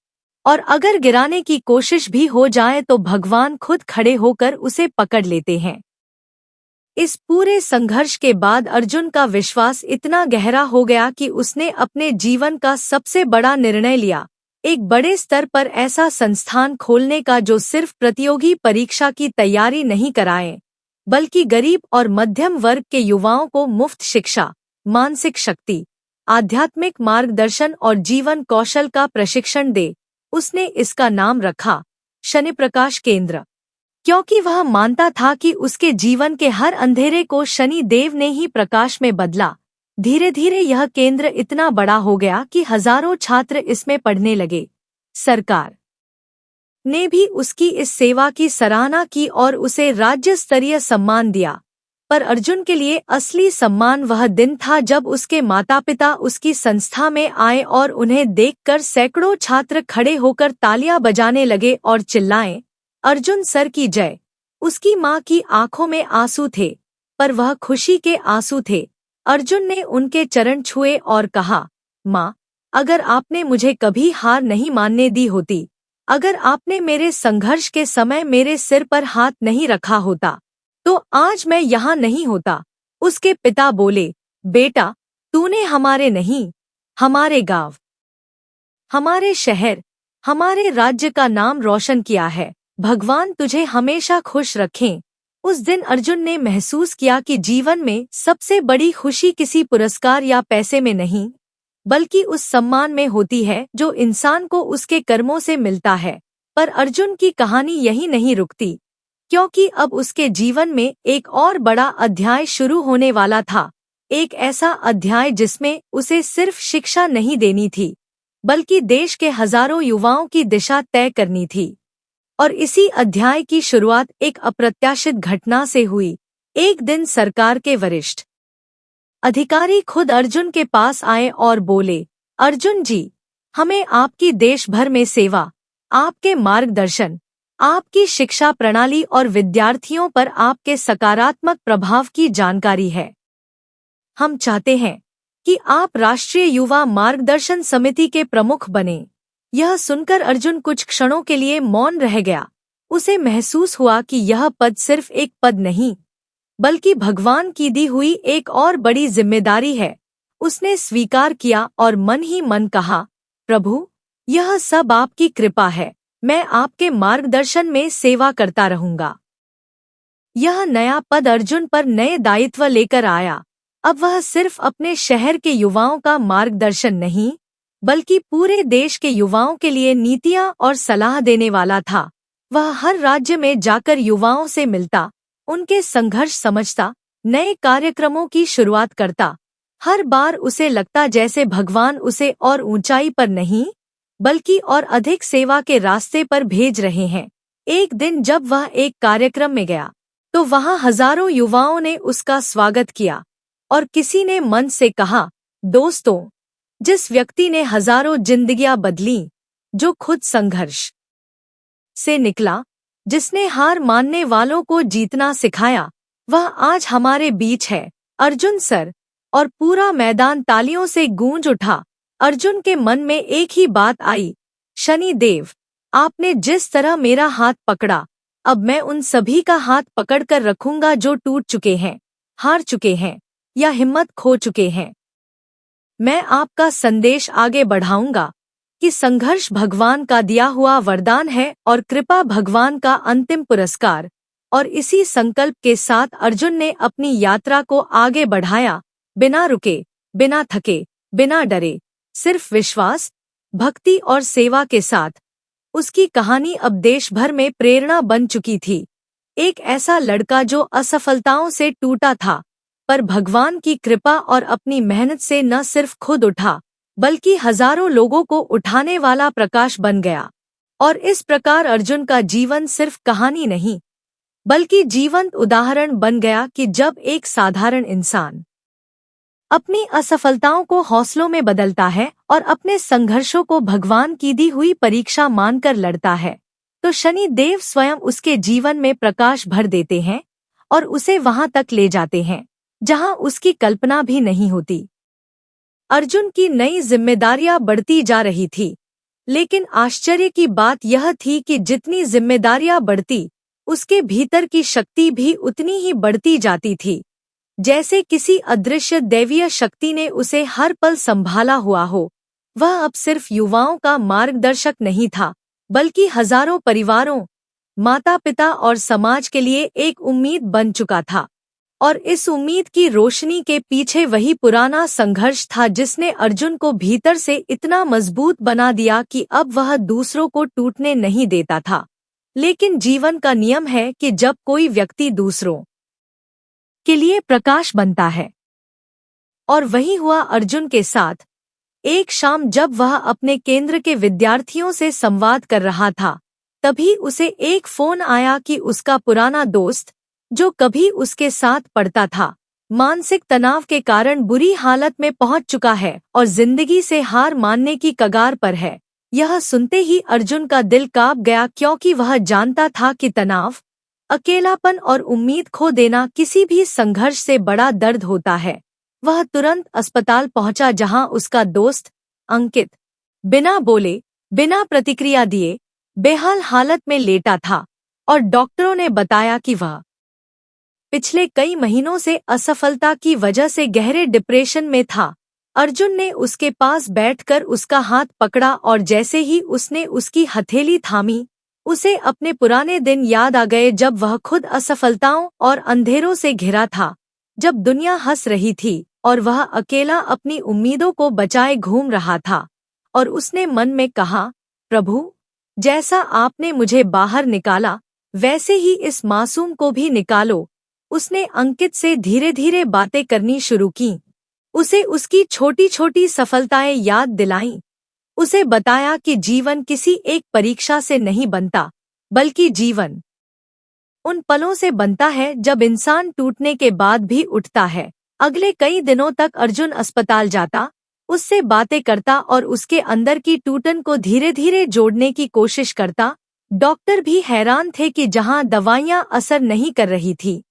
और अगर गिराने की कोशिश भी हो जाए तो भगवान खुद खड़े होकर उसे पकड़ लेते हैं। इस पूरे संघर्ष के बाद अर्जुन का विश्वास इतना गहरा हो गया कि उसने अपने जीवन का सबसे बड़ा निर्णय लिया, एक बड़े स्तर पर ऐसा संस्थान खोलने का जो सिर्फ प्रतियोगी परीक्षा की तैयारी नहीं कराए, बल्कि गरीब और मध्यम वर्ग के युवाओं को मुफ्त शिक्षा, मानसिक शक्ति, आध्यात्मिक मार्गदर्शन और जीवन कौशल का प्रशिक्षण दे। उसने इसका नाम रखा शनि प्रकाश केंद्र, क्योंकि वह मानता था कि उसके जीवन के हर अंधेरे को शनि देव ने ही प्रकाश में बदला। धीरे धीरे यह केंद्र इतना बड़ा हो गया कि हजारों छात्र इसमें पढ़ने लगे। सरकार ने भी उसकी इस सेवा की सराहना की और उसे राज्य स्तरीय सम्मान दिया। पर अर्जुन के लिए असली सम्मान वह दिन था जब उसके माता पिता उसकी संस्था में आए और उन्हें देखकर सैकड़ों छात्र खड़े होकर तालियां बजाने लगे और चिल्लाएं, अर्जुन सर की जय, उसकी माँ की आंखों में आंसू थे, पर वह खुशी के आंसू थे। अर्जुन ने उनके चरण छुए और कहा, माँ, अगर आपने मुझे कभी हार नहीं मानने दी होती, अगर आपने मेरे संघर्ष के समय मेरे सिर पर हाथ नहीं रखा होता, तो आज मैं यहाँ नहीं होता। उसके पिता बोले, बेटा, तूने हमारे नहीं, हमारे गांव, हमारे शहर, हमारे राज्य का नाम रोशन किया है। भगवान तुझे हमेशा खुश रखें। उस दिन अर्जुन ने महसूस किया कि जीवन में सबसे बड़ी खुशी किसी पुरस्कार या पैसे में नहीं, बल्कि उस सम्मान में होती है जो इंसान को उसके कर्मों से मिलता है। पर अर्जुन की कहानी यही नहीं रुकती, क्योंकि अब उसके जीवन में एक और बड़ा अध्याय शुरू होने वाला था। एक ऐसा अध्याय जिसमें उसे सिर्फ शिक्षा नहीं देनी थी, बल्कि देश के हजारों युवाओं की दिशा तय करनी थी। और इसी अध्याय की शुरुआत एक अप्रत्याशित घटना से हुई। एक दिन सरकार के वरिष्ठ अधिकारी खुद अर्जुन के पास आए और बोले, अर्जुन जी, हमें आपकी देश भर में सेवा, आपके मार्गदर्शन, आपकी शिक्षा प्रणाली और विद्यार्थियों पर आपके सकारात्मक प्रभाव की जानकारी है। हम चाहते हैं कि आप राष्ट्रीय युवा मार्गदर्शन समिति के प्रमुख बने। यह सुनकर अर्जुन कुछ क्षणों के लिए मौन रह गया। उसे महसूस हुआ कि यह पद सिर्फ एक पद नहीं, बल्कि भगवान की दी हुई एक और बड़ी जिम्मेदारी है। उसने स्वीकार किया और मन ही मन कहा, प्रभु, यह सब आपकी कृपा है। मैं आपके मार्गदर्शन में सेवा करता रहूंगा। यह नया पद अर्जुन पर नए दायित्व लेकर आया। अब वह सिर्फ अपने शहर के युवाओं का मार्गदर्शन नहीं, बल्कि पूरे देश के युवाओं के लिए नीतियां और सलाह देने वाला था। वह हर राज्य में जाकर युवाओं से मिलता, उनके संघर्ष समझता, नए कार्यक्रमों की शुरुआत करता। हर बार उसे लगता जैसे भगवान उसे और ऊंचाई पर नहीं, बल्कि और अधिक सेवा के रास्ते पर भेज रहे हैं। एक दिन जब वह एक कार्यक्रम में गया, तो वहां हजारों युवाओं ने उसका स्वागत किया और किसी ने मन से कहा, दोस्तों, जिस व्यक्ति ने हजारों जिंदगियां बदली, जो खुद संघर्ष से निकला, जिसने हार मानने वालों को जीतना सिखाया, वह आज हमारे बीच है। अर्जुन सर। और पूरा मैदान तालियों से गूंज उठा। अर्जुन के मन में एक ही बात आई, शनि देव, आपने जिस तरह मेरा हाथ पकड़ा, अब मैं उन सभी का हाथ पकड़कर रखूंगा जो टूट चुके हैं, हार चुके हैं या हिम्मत खो चुके हैं। मैं आपका संदेश आगे बढ़ाऊंगा कि संघर्ष भगवान का दिया हुआ वरदान है और कृपा भगवान का अंतिम पुरस्कार। और इसी संकल्प के साथ अर्जुन ने अपनी यात्रा को आगे बढ़ाया, बिना रुके, बिना थके, बिना डरे, सिर्फ विश्वास, भक्ति और सेवा के साथ। उसकी कहानी अब देश भर में प्रेरणा बन चुकी थी। एक ऐसा लड़का जो असफलताओं से टूटा था, पर भगवान की कृपा और अपनी मेहनत से न सिर्फ खुद उठा, बल्कि हजारों लोगों को उठाने वाला प्रकाश बन गया। और इस प्रकार अर्जुन का जीवन सिर्फ कहानी नहीं, बल्कि जीवंत उदाहरण बन गया कि जब एक साधारण इंसान अपनी असफलताओं को हौसलों में बदलता है और अपने संघर्षों को भगवान की दी हुई परीक्षा मानकर लड़ता है, तो शनि देव स्वयं उसके जीवन में प्रकाश भर देते हैं और उसे वहां तक ले जाते हैं जहां उसकी कल्पना भी नहीं होती। अर्जुन की नई जिम्मेदारियां बढ़ती जा रही थी, लेकिन आश्चर्य की बात यह थी कि जितनी जिम्मेदारियां बढ़ती, उसके भीतर की शक्ति भी उतनी ही बढ़ती जाती थी, जैसे किसी अदृश्य दैवीय शक्ति ने उसे हर पल संभाला हुआ हो। वह अब सिर्फ युवाओं का मार्गदर्शक नहीं था, बल्कि हजारों परिवारों, माता पिता और समाज के लिए एक उम्मीद बन चुका था। और इस उम्मीद की रोशनी के पीछे वही पुराना संघर्ष था जिसने अर्जुन को भीतर से इतना मजबूत बना दिया कि अब वह दूसरों को टूटने नहीं देता था। लेकिन जीवन का नियम है कि जब कोई व्यक्ति दूसरों के लिए प्रकाश बनता है, और वही हुआ अर्जुन के साथ। एक शाम जब वह अपने केंद्र के विद्यार्थियों से संवाद कर रहा था, तभी उसे एक फोन आया कि उसका पुराना दोस्त, जो कभी उसके साथ पढ़ता था, मानसिक तनाव के कारण बुरी हालत में पहुंच चुका है और जिंदगी से हार मानने की कगार पर है। यह सुनते ही अर्जुन का दिल कांप गया, क्योंकि वह जानता था कि तनाव, अकेलापन और उम्मीद खो देना किसी भी संघर्ष से बड़ा दर्द होता है। वह तुरंत अस्पताल पहुंचा जहां उसका दोस्त अंकित बिना बोले, बिना प्रतिक्रिया दिए, बेहाल हालत में लेटा था और डॉक्टरों ने बताया कि वह पिछले कई महीनों से असफलता की वजह से गहरे डिप्रेशन में था। अर्जुन ने उसके पास बैठकर उसका हाथ पकड़ा और जैसे ही उसने उसकी हथेली थामी, उसे अपने पुराने दिन याद आ गए जब वह खुद असफलताओं और अंधेरों से घिरा था, जब दुनिया हंस रही थी और वह अकेला अपनी उम्मीदों को बचाए घूम रहा था। और उसने मन में कहा, प्रभु, जैसा आपने मुझे बाहर निकाला वैसे ही इस मासूम को भी निकालो। उसने अंकित से धीरे धीरे बातें करनी शुरू की, उसे उसकी छोटी छोटी सफलताएं याद दिलाईं, उसे बताया कि जीवन किसी एक परीक्षा से नहीं बनता, बल्कि जीवन उन पलों से बनता है जब इंसान टूटने के बाद भी उठता है। अगले कई दिनों तक अर्जुन अस्पताल जाता, उससे बातें करता और उसके अंदर की टूटन को धीरे धीरे जोड़ने की कोशिश करता। डॉक्टर भी हैरान थे कि जहां दवाइयां असर नहीं कर रही थी,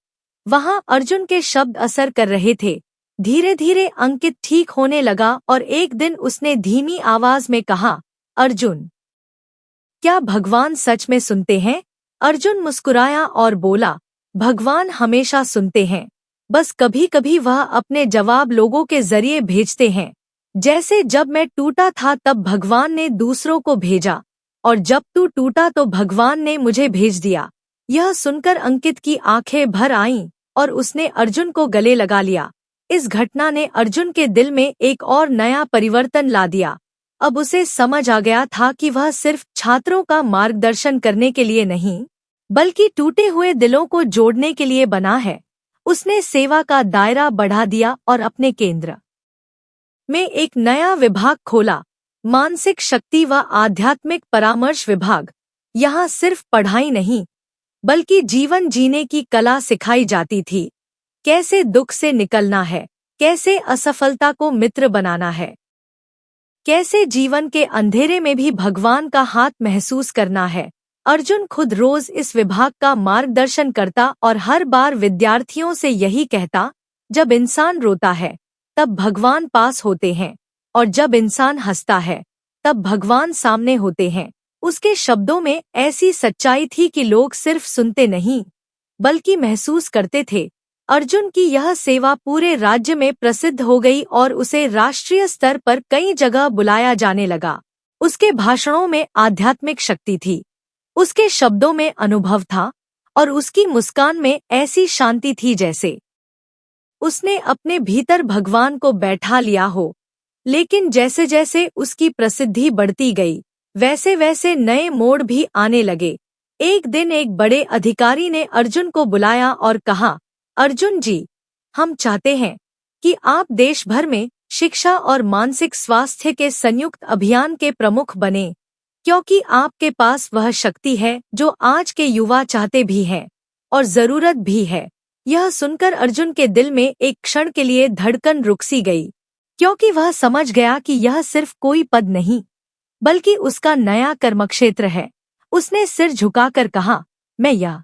वहां अर्जुन के शब्द असर कर रहे थे। धीरे धीरे अंकित ठीक होने लगा और एक दिन उसने धीमी आवाज में कहा, अर्जुन, क्या भगवान सच में सुनते हैं? अर्जुन मुस्कुराया और बोला, भगवान हमेशा सुनते हैं, बस कभी कभी वह अपने जवाब लोगों के जरिए भेजते हैं। जैसे जब मैं टूटा था तब भगवान ने दूसरों को भेजा, और जब तू टूटा तो भगवान ने मुझे भेज दिया। यह सुनकर अंकित की आंखें भर आईं और उसने अर्जुन को गले लगा लिया। इस घटना ने अर्जुन के दिल में एक और नया परिवर्तन ला दिया। अब उसे समझ आ गया था कि वह सिर्फ छात्रों का मार्गदर्शन करने के लिए नहीं, बल्कि टूटे हुए दिलों को जोड़ने के लिए बना है। उसने सेवा का दायरा बढ़ा दिया और अपने केंद्र में एक नया विभाग खोला, मानसिक शक्ति व आध्यात्मिक परामर्श विभाग। यहाँ सिर्फ पढ़ाई नहीं, बल्कि जीवन जीने की कला सिखाई जाती थी। कैसे दुख से निकलना है, कैसे असफलता को मित्र बनाना है, कैसे जीवन के अंधेरे में भी भगवान का हाथ महसूस करना है। अर्जुन खुद रोज इस विभाग का मार्गदर्शन करता और हर बार विद्यार्थियों से यही कहता, जब इंसान रोता है तब भगवान पास होते हैं, और जब इंसान हंसता है तब भगवान सामने होते हैं। उसके शब्दों में ऐसी सच्चाई थी कि लोग सिर्फ सुनते नहीं, बल्कि महसूस करते थे। अर्जुन की यह सेवा पूरे राज्य में प्रसिद्ध हो गई और उसे राष्ट्रीय स्तर पर कई जगह बुलाया जाने लगा। उसके भाषणों में आध्यात्मिक शक्ति थी, उसके शब्दों में अनुभव था, और उसकी मुस्कान में ऐसी शांति थी जैसे उसने अपने भीतर भगवान को बैठा लिया हो। लेकिन जैसे जैसे उसकी प्रसिद्धि बढ़ती गई, वैसे वैसे नए मोड़ भी आने लगे। एक दिन एक बड़े अधिकारी ने अर्जुन को बुलाया और कहा, अर्जुन जी, हम चाहते हैं कि आप देश भर में शिक्षा और मानसिक स्वास्थ्य के संयुक्त अभियान के प्रमुख बने, क्योंकि आपके पास वह शक्ति है जो आज के युवा चाहते भी हैं और जरूरत भी है। यह सुनकर अर्जुन के दिल में एक क्षण के लिए धड़कन रुक सी गई, क्योंकि वह समझ गया कि यह सिर्फ कोई पद नहीं, बल्कि उसका नया कर्मक्षेत्र है। उसने सिर झुकाकर कहा, मैं यह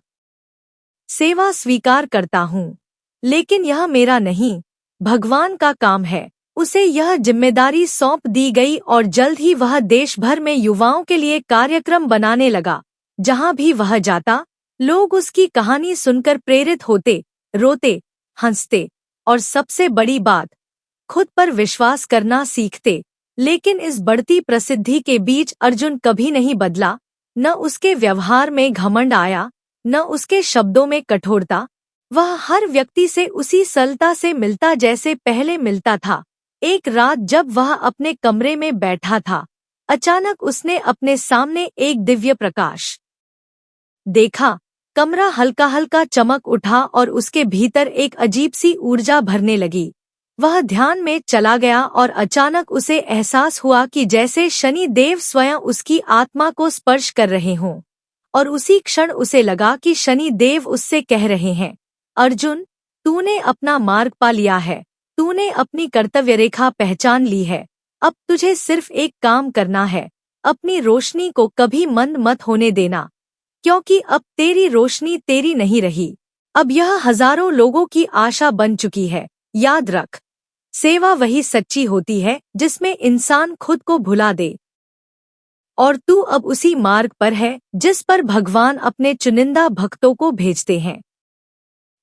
सेवा स्वीकार करता हूँ, लेकिन यह मेरा नहीं, भगवान का काम है। उसे यह जिम्मेदारी सौंप दी गई और जल्द ही वह देश भर में युवाओं के लिए कार्यक्रम बनाने लगा। जहाँ भी वह जाता, लोग उसकी कहानी सुनकर प्रेरित होते, रोते, हंसते और सबसे बड़ी बात, खुद पर विश्वास करना सीखते। लेकिन इस बढ़ती प्रसिद्धि के बीच अर्जुन कभी नहीं बदला। न उसके व्यवहार में घमंड आया, न उसके शब्दों में कठोरता। वह हर व्यक्ति से उसी सरलता से मिलता जैसे पहले मिलता था। एक रात जब वह अपने कमरे में बैठा था, अचानक उसने अपने सामने एक दिव्य प्रकाश देखा। कमरा हल्का हल्का चमक उठा और उसके भीतर एक अजीब सी ऊर्जा भरने लगी। वह ध्यान में चला गया और अचानक उसे एहसास हुआ कि जैसे शनि देव स्वयं उसकी आत्मा को स्पर्श कर रहे हों। और उसी क्षण उसे लगा कि शनि देव उससे कह रहे हैं, अर्जुन, तूने अपना मार्ग पा लिया है, तूने अपनी कर्तव्य रेखा पहचान ली है। अब तुझे सिर्फ एक काम करना है, अपनी रोशनी को कभी मंद मत होने देना। क्योंकि अब तेरी रोशनी तेरी नहीं रही, अब यह हजारों लोगों की आशा बन चुकी है। याद रख, सेवा वही सच्ची होती है जिसमें इंसान खुद को भुला दे, और तू अब उसी मार्ग पर है जिस पर भगवान अपने चुनिंदा भक्तों को भेजते हैं।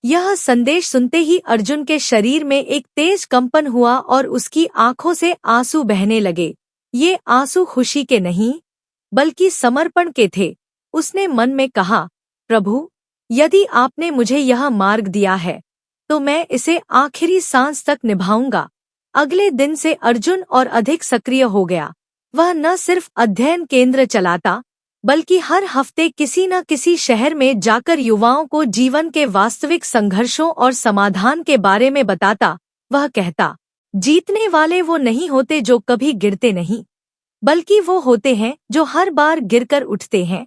यह संदेश सुनते ही अर्जुन के शरीर में एक तेज कंपन हुआ और उसकी आंखों से आंसू बहने लगे। ये आंसू खुशी के नहीं, बल्कि समर्पण के थे। उसने मन में कहा, प्रभु, यदि आपने मुझे यह मार्ग दिया है तो मैं इसे आखिरी सांस तक निभाऊंगा। अगले दिन से अर्जुन और अधिक सक्रिय हो गया। वह न सिर्फ अध्ययन केंद्र चलाता, बल्कि हर हफ्ते किसी न किसी शहर में जाकर युवाओं को जीवन के वास्तविक संघर्षों और समाधान के बारे में बताता। वह कहता, जीतने वाले वो नहीं होते जो कभी गिरते नहीं, बल्कि वो होते हैं जो हर बार गिरकर उठते हैं।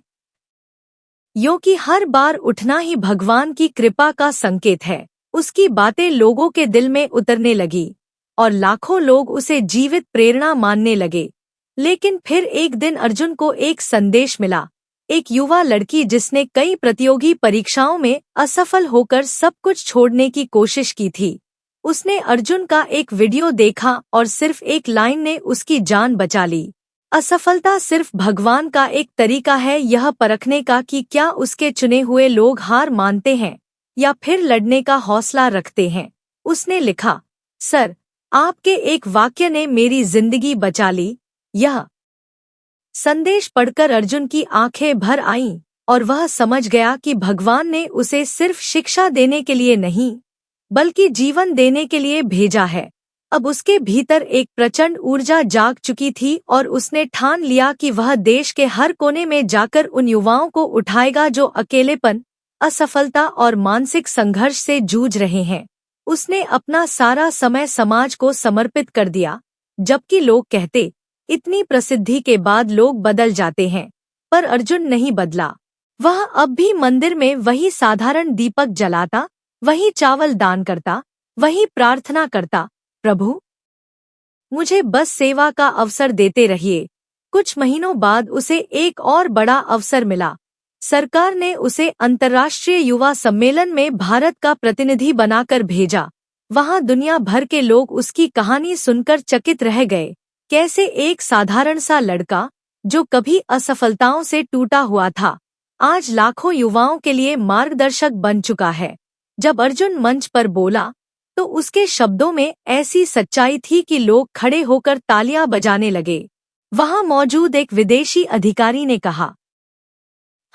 क्योंकि हर बार उठना ही भगवान की कृपा का संकेत है। उसकी बातें लोगों के दिल में उतरने लगी और लाखों लोग उसे जीवित प्रेरणा मानने लगे। लेकिन फिर एक दिन अर्जुन को एक संदेश मिला। एक युवा लड़की जिसने कई प्रतियोगी परीक्षाओं में असफल होकर सब कुछ छोड़ने की कोशिश की थी। उसने अर्जुन का एक वीडियो देखा और सिर्फ एक लाइन ने उसकी जान बचा ली। असफलता सिर्फ भगवान का एक तरीका है यह परखने का कि क्या उसके चुने हुए लोग हार मानते हैं या फिर लड़ने का हौसला रखते हैं। उसने लिखा, सर, आपके एक वाक्य ने मेरी जिंदगी बचा ली। यह संदेश पढ़कर अर्जुन की आंखें भर आईं और वह समझ गया कि भगवान ने उसे सिर्फ शिक्षा देने के लिए नहीं, बल्कि जीवन देने के लिए भेजा है। अब उसके भीतर एक प्रचंड ऊर्जा जाग चुकी थी और उसने ठान लिया कि वह देश के हर कोने में जाकर उन युवाओं को उठाएगा जो अकेलेपन, असफलता और मानसिक संघर्ष से जूझ रहे हैं। उसने अपना सारा समय समाज को समर्पित कर दिया। जबकि लोग कहते, इतनी प्रसिद्धि के बाद लोग बदल जाते हैं, पर अर्जुन नहीं बदला। वह अब भी मंदिर में वही साधारण दीपक जलाता, वही चावल दान करता, वही प्रार्थना करता, प्रभु, मुझे बस सेवा का अवसर देते रहिए। कुछ महीनों बाद उसे एक और बड़ा अवसर मिला। सरकार ने उसे अंतर्राष्ट्रीय युवा सम्मेलन में भारत का प्रतिनिधि बनाकर भेजा। वहां दुनिया भर के लोग उसकी कहानी सुनकर चकित रह गए। कैसे एक साधारण सा लड़का, जो कभी असफलताओं से टूटा हुआ था, आज लाखों युवाओं के लिए मार्गदर्शक बन चुका है। जब अर्जुन मंच पर बोला तो उसके शब्दों में ऐसी सच्चाई थी कि लोग खड़े होकर तालियां बजाने लगे। वहां मौजूद एक विदेशी अधिकारी ने कहा,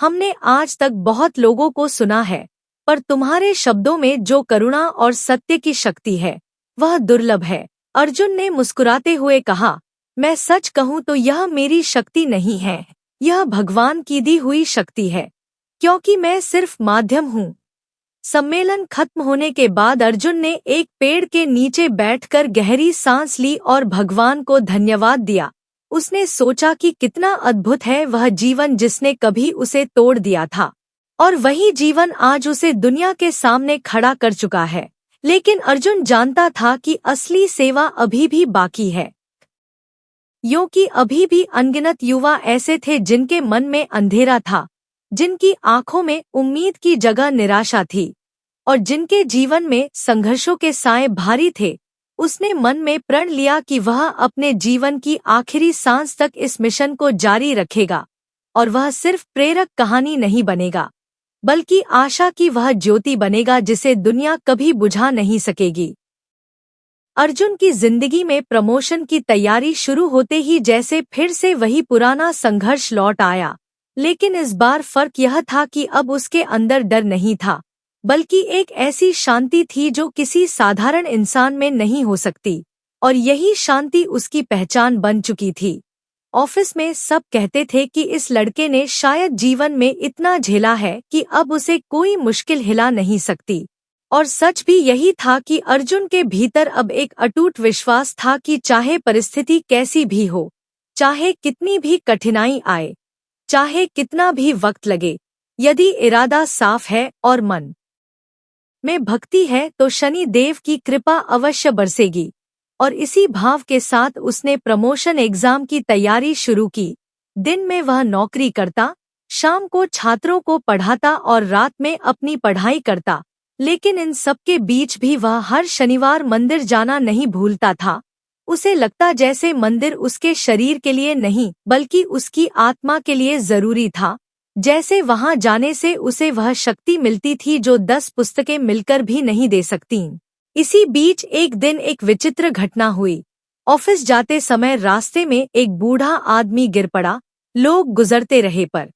हमने आज तक बहुत लोगों को सुना है, पर तुम्हारे शब्दों में जो करुणा और सत्य की शक्ति है, वह दुर्लभ है। अर्जुन ने मुस्कुराते हुए कहा, मैं सच कहूं तो यह मेरी शक्ति नहीं है, यह भगवान की दी हुई शक्ति है, क्योंकि मैं सिर्फ माध्यम हूँ। सम्मेलन खत्म होने के बाद अर्जुन ने एक पेड़ के नीचे बैठकर गहरी सांस ली और भगवान को धन्यवाद दिया। उसने सोचा कि कितना अद्भुत है वह जीवन जिसने कभी उसे तोड़ दिया था, और वही जीवन आज उसे दुनिया के सामने खड़ा कर चुका है। लेकिन अर्जुन जानता था कि असली सेवा अभी भी बाकी है। क्योंकि अभी भी अनगिनत युवा ऐसे थे जिनके मन में अंधेरा था, जिनकी आंखों में उम्मीद की जगह निराशा थी, और जिनके जीवन में संघर्षों के साए भारी थे। उसने मन में प्रण लिया कि वह अपने जीवन की आखिरी सांस तक इस मिशन को जारी रखेगा, और वह सिर्फ प्रेरक कहानी नहीं बनेगा, बल्कि आशा की वह ज्योति बनेगा जिसे दुनिया कभी बुझा नहीं सकेगी। अर्जुन की जिंदगी में प्रमोशन की तैयारी शुरू होते ही जैसे फिर से वही पुराना संघर्ष लौट आया। लेकिन इस बार फर्क यह था कि अब उसके अंदर डर नहीं था, बल्कि एक ऐसी शांति थी जो किसी साधारण इंसान में नहीं हो सकती, और यही शांति उसकी पहचान बन चुकी थी। ऑफिस में सब कहते थे कि इस लड़के ने शायद जीवन में इतना झेला है कि अब उसे कोई मुश्किल हिला नहीं सकती। और सच भी यही था कि अर्जुन के भीतर अब एक अटूट विश्वास था कि चाहे परिस्थिति कैसी भी हो, चाहे कितनी भी कठिनाई आए, चाहे कितना भी वक्त लगे, यदि इरादा साफ है और मन में भक्ति है तो शनि देव की कृपा अवश्य बरसेगी। और इसी भाव के साथ उसने प्रमोशन एग्जाम की तैयारी शुरू की। दिन में वह नौकरी करता, शाम को छात्रों को पढ़ाता और रात में अपनी पढ़ाई करता। लेकिन इन सब के बीच भी वह हर शनिवार मंदिर जाना नहीं भूलता था। उसे लगता जैसे मंदिर उसके शरीर के लिए नहीं बल्कि उसकी आत्मा के लिए जरूरी था। जैसे वहां जाने से उसे वह शक्ति मिलती थी जो 10 पुस्तकें मिलकर भी नहीं दे सकती। इसी बीच एक दिन एक विचित्र घटना हुई। ऑफिस जाते समय रास्ते में एक बूढ़ा आदमी गिर पड़ा। लोग गुजरते रहे पर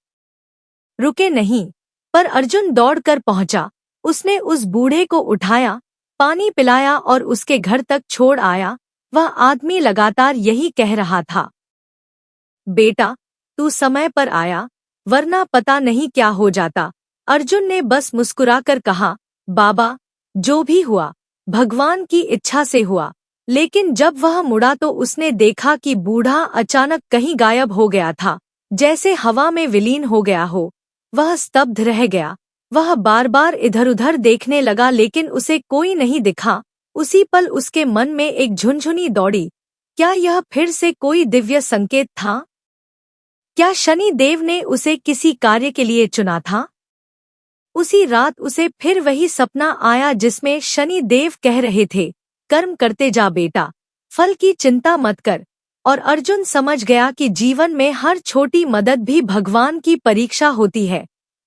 रुके नहीं। पर अर्जुन दौड़कर पहुंचा। उसने उस बूढ़े को उठाया, पानी पिलाया और उसके घर तक छोड़ आया। वह आदमी लगातार यही कह रहा था, बेटा तू समय पर आया, वरना पता नहीं क्या हो जाता। अर्जुन ने बस मुस्कुराकर कहा, बाबा जो भी हुआ भगवान की इच्छा से हुआ। लेकिन जब वह मुड़ा तो उसने देखा कि बूढ़ा अचानक कहीं गायब हो गया था, जैसे हवा में विलीन हो गया हो। वह स्तब्ध रह गया। वह बार बार इधर उधर देखने लगा लेकिन उसे कोई नहीं दिखा। उसी पल उसके मन में एक झुनझुनी दौड़ी। क्या यह फिर से कोई दिव्य संकेत था? क्या शनि देव ने उसे किसी कार्य के लिए चुना था? उसी रात उसे फिर वही सपना आया जिसमें शनि देव कह रहे थे, कर्म करते जा बेटा, फल की चिंता मत कर। और अर्जुन समझ गया कि जीवन में हर छोटी मदद भी भगवान की परीक्षा होती है।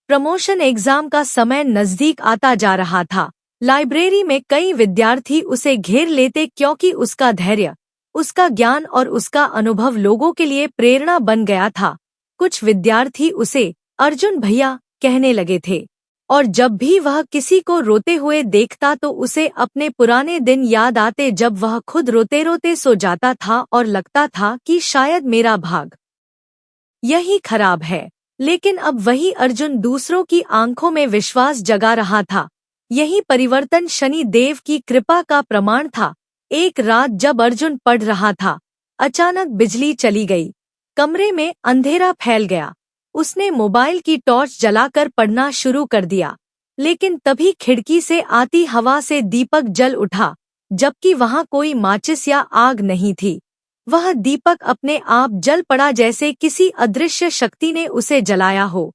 प्रमोशन एग्जाम का समय नजदीक आता जा रहा था। लाइब्रेरी में कई विद्यार्थी उसे घेर लेते क्योंकि उसका धैर्य, उसका ज्ञान और उसका अनुभव लोगों के लिए प्रेरणा बन गया था। कुछ विद्यार्थी उसे अर्जुन भैया कहने लगे थे और जब भी वह किसी को रोते हुए देखता तो उसे अपने पुराने दिन याद आते जब वह खुद रोते रोते सो जाता था और लगता था कि शायद मेरा भाग यही खराब है। लेकिन अब वही अर्जुन दूसरों की आंखों में विश्वास जगा रहा था। यही परिवर्तन शनि देव की कृपा का प्रमाण था। एक रात जब अर्जुन पढ़ रहा था, अचानक बिजली चली गई। कमरे में अंधेरा फैल गया। उसने मोबाइल की टॉर्च जलाकर पढ़ना शुरू कर दिया, लेकिन तभी खिड़की से आती हवा से दीपक जल उठा, जबकि वहां कोई माचिस या आग नहीं थी। वह दीपक अपने आप जल पड़ा जैसे किसी अदृश्य शक्ति ने उसे जलाया हो,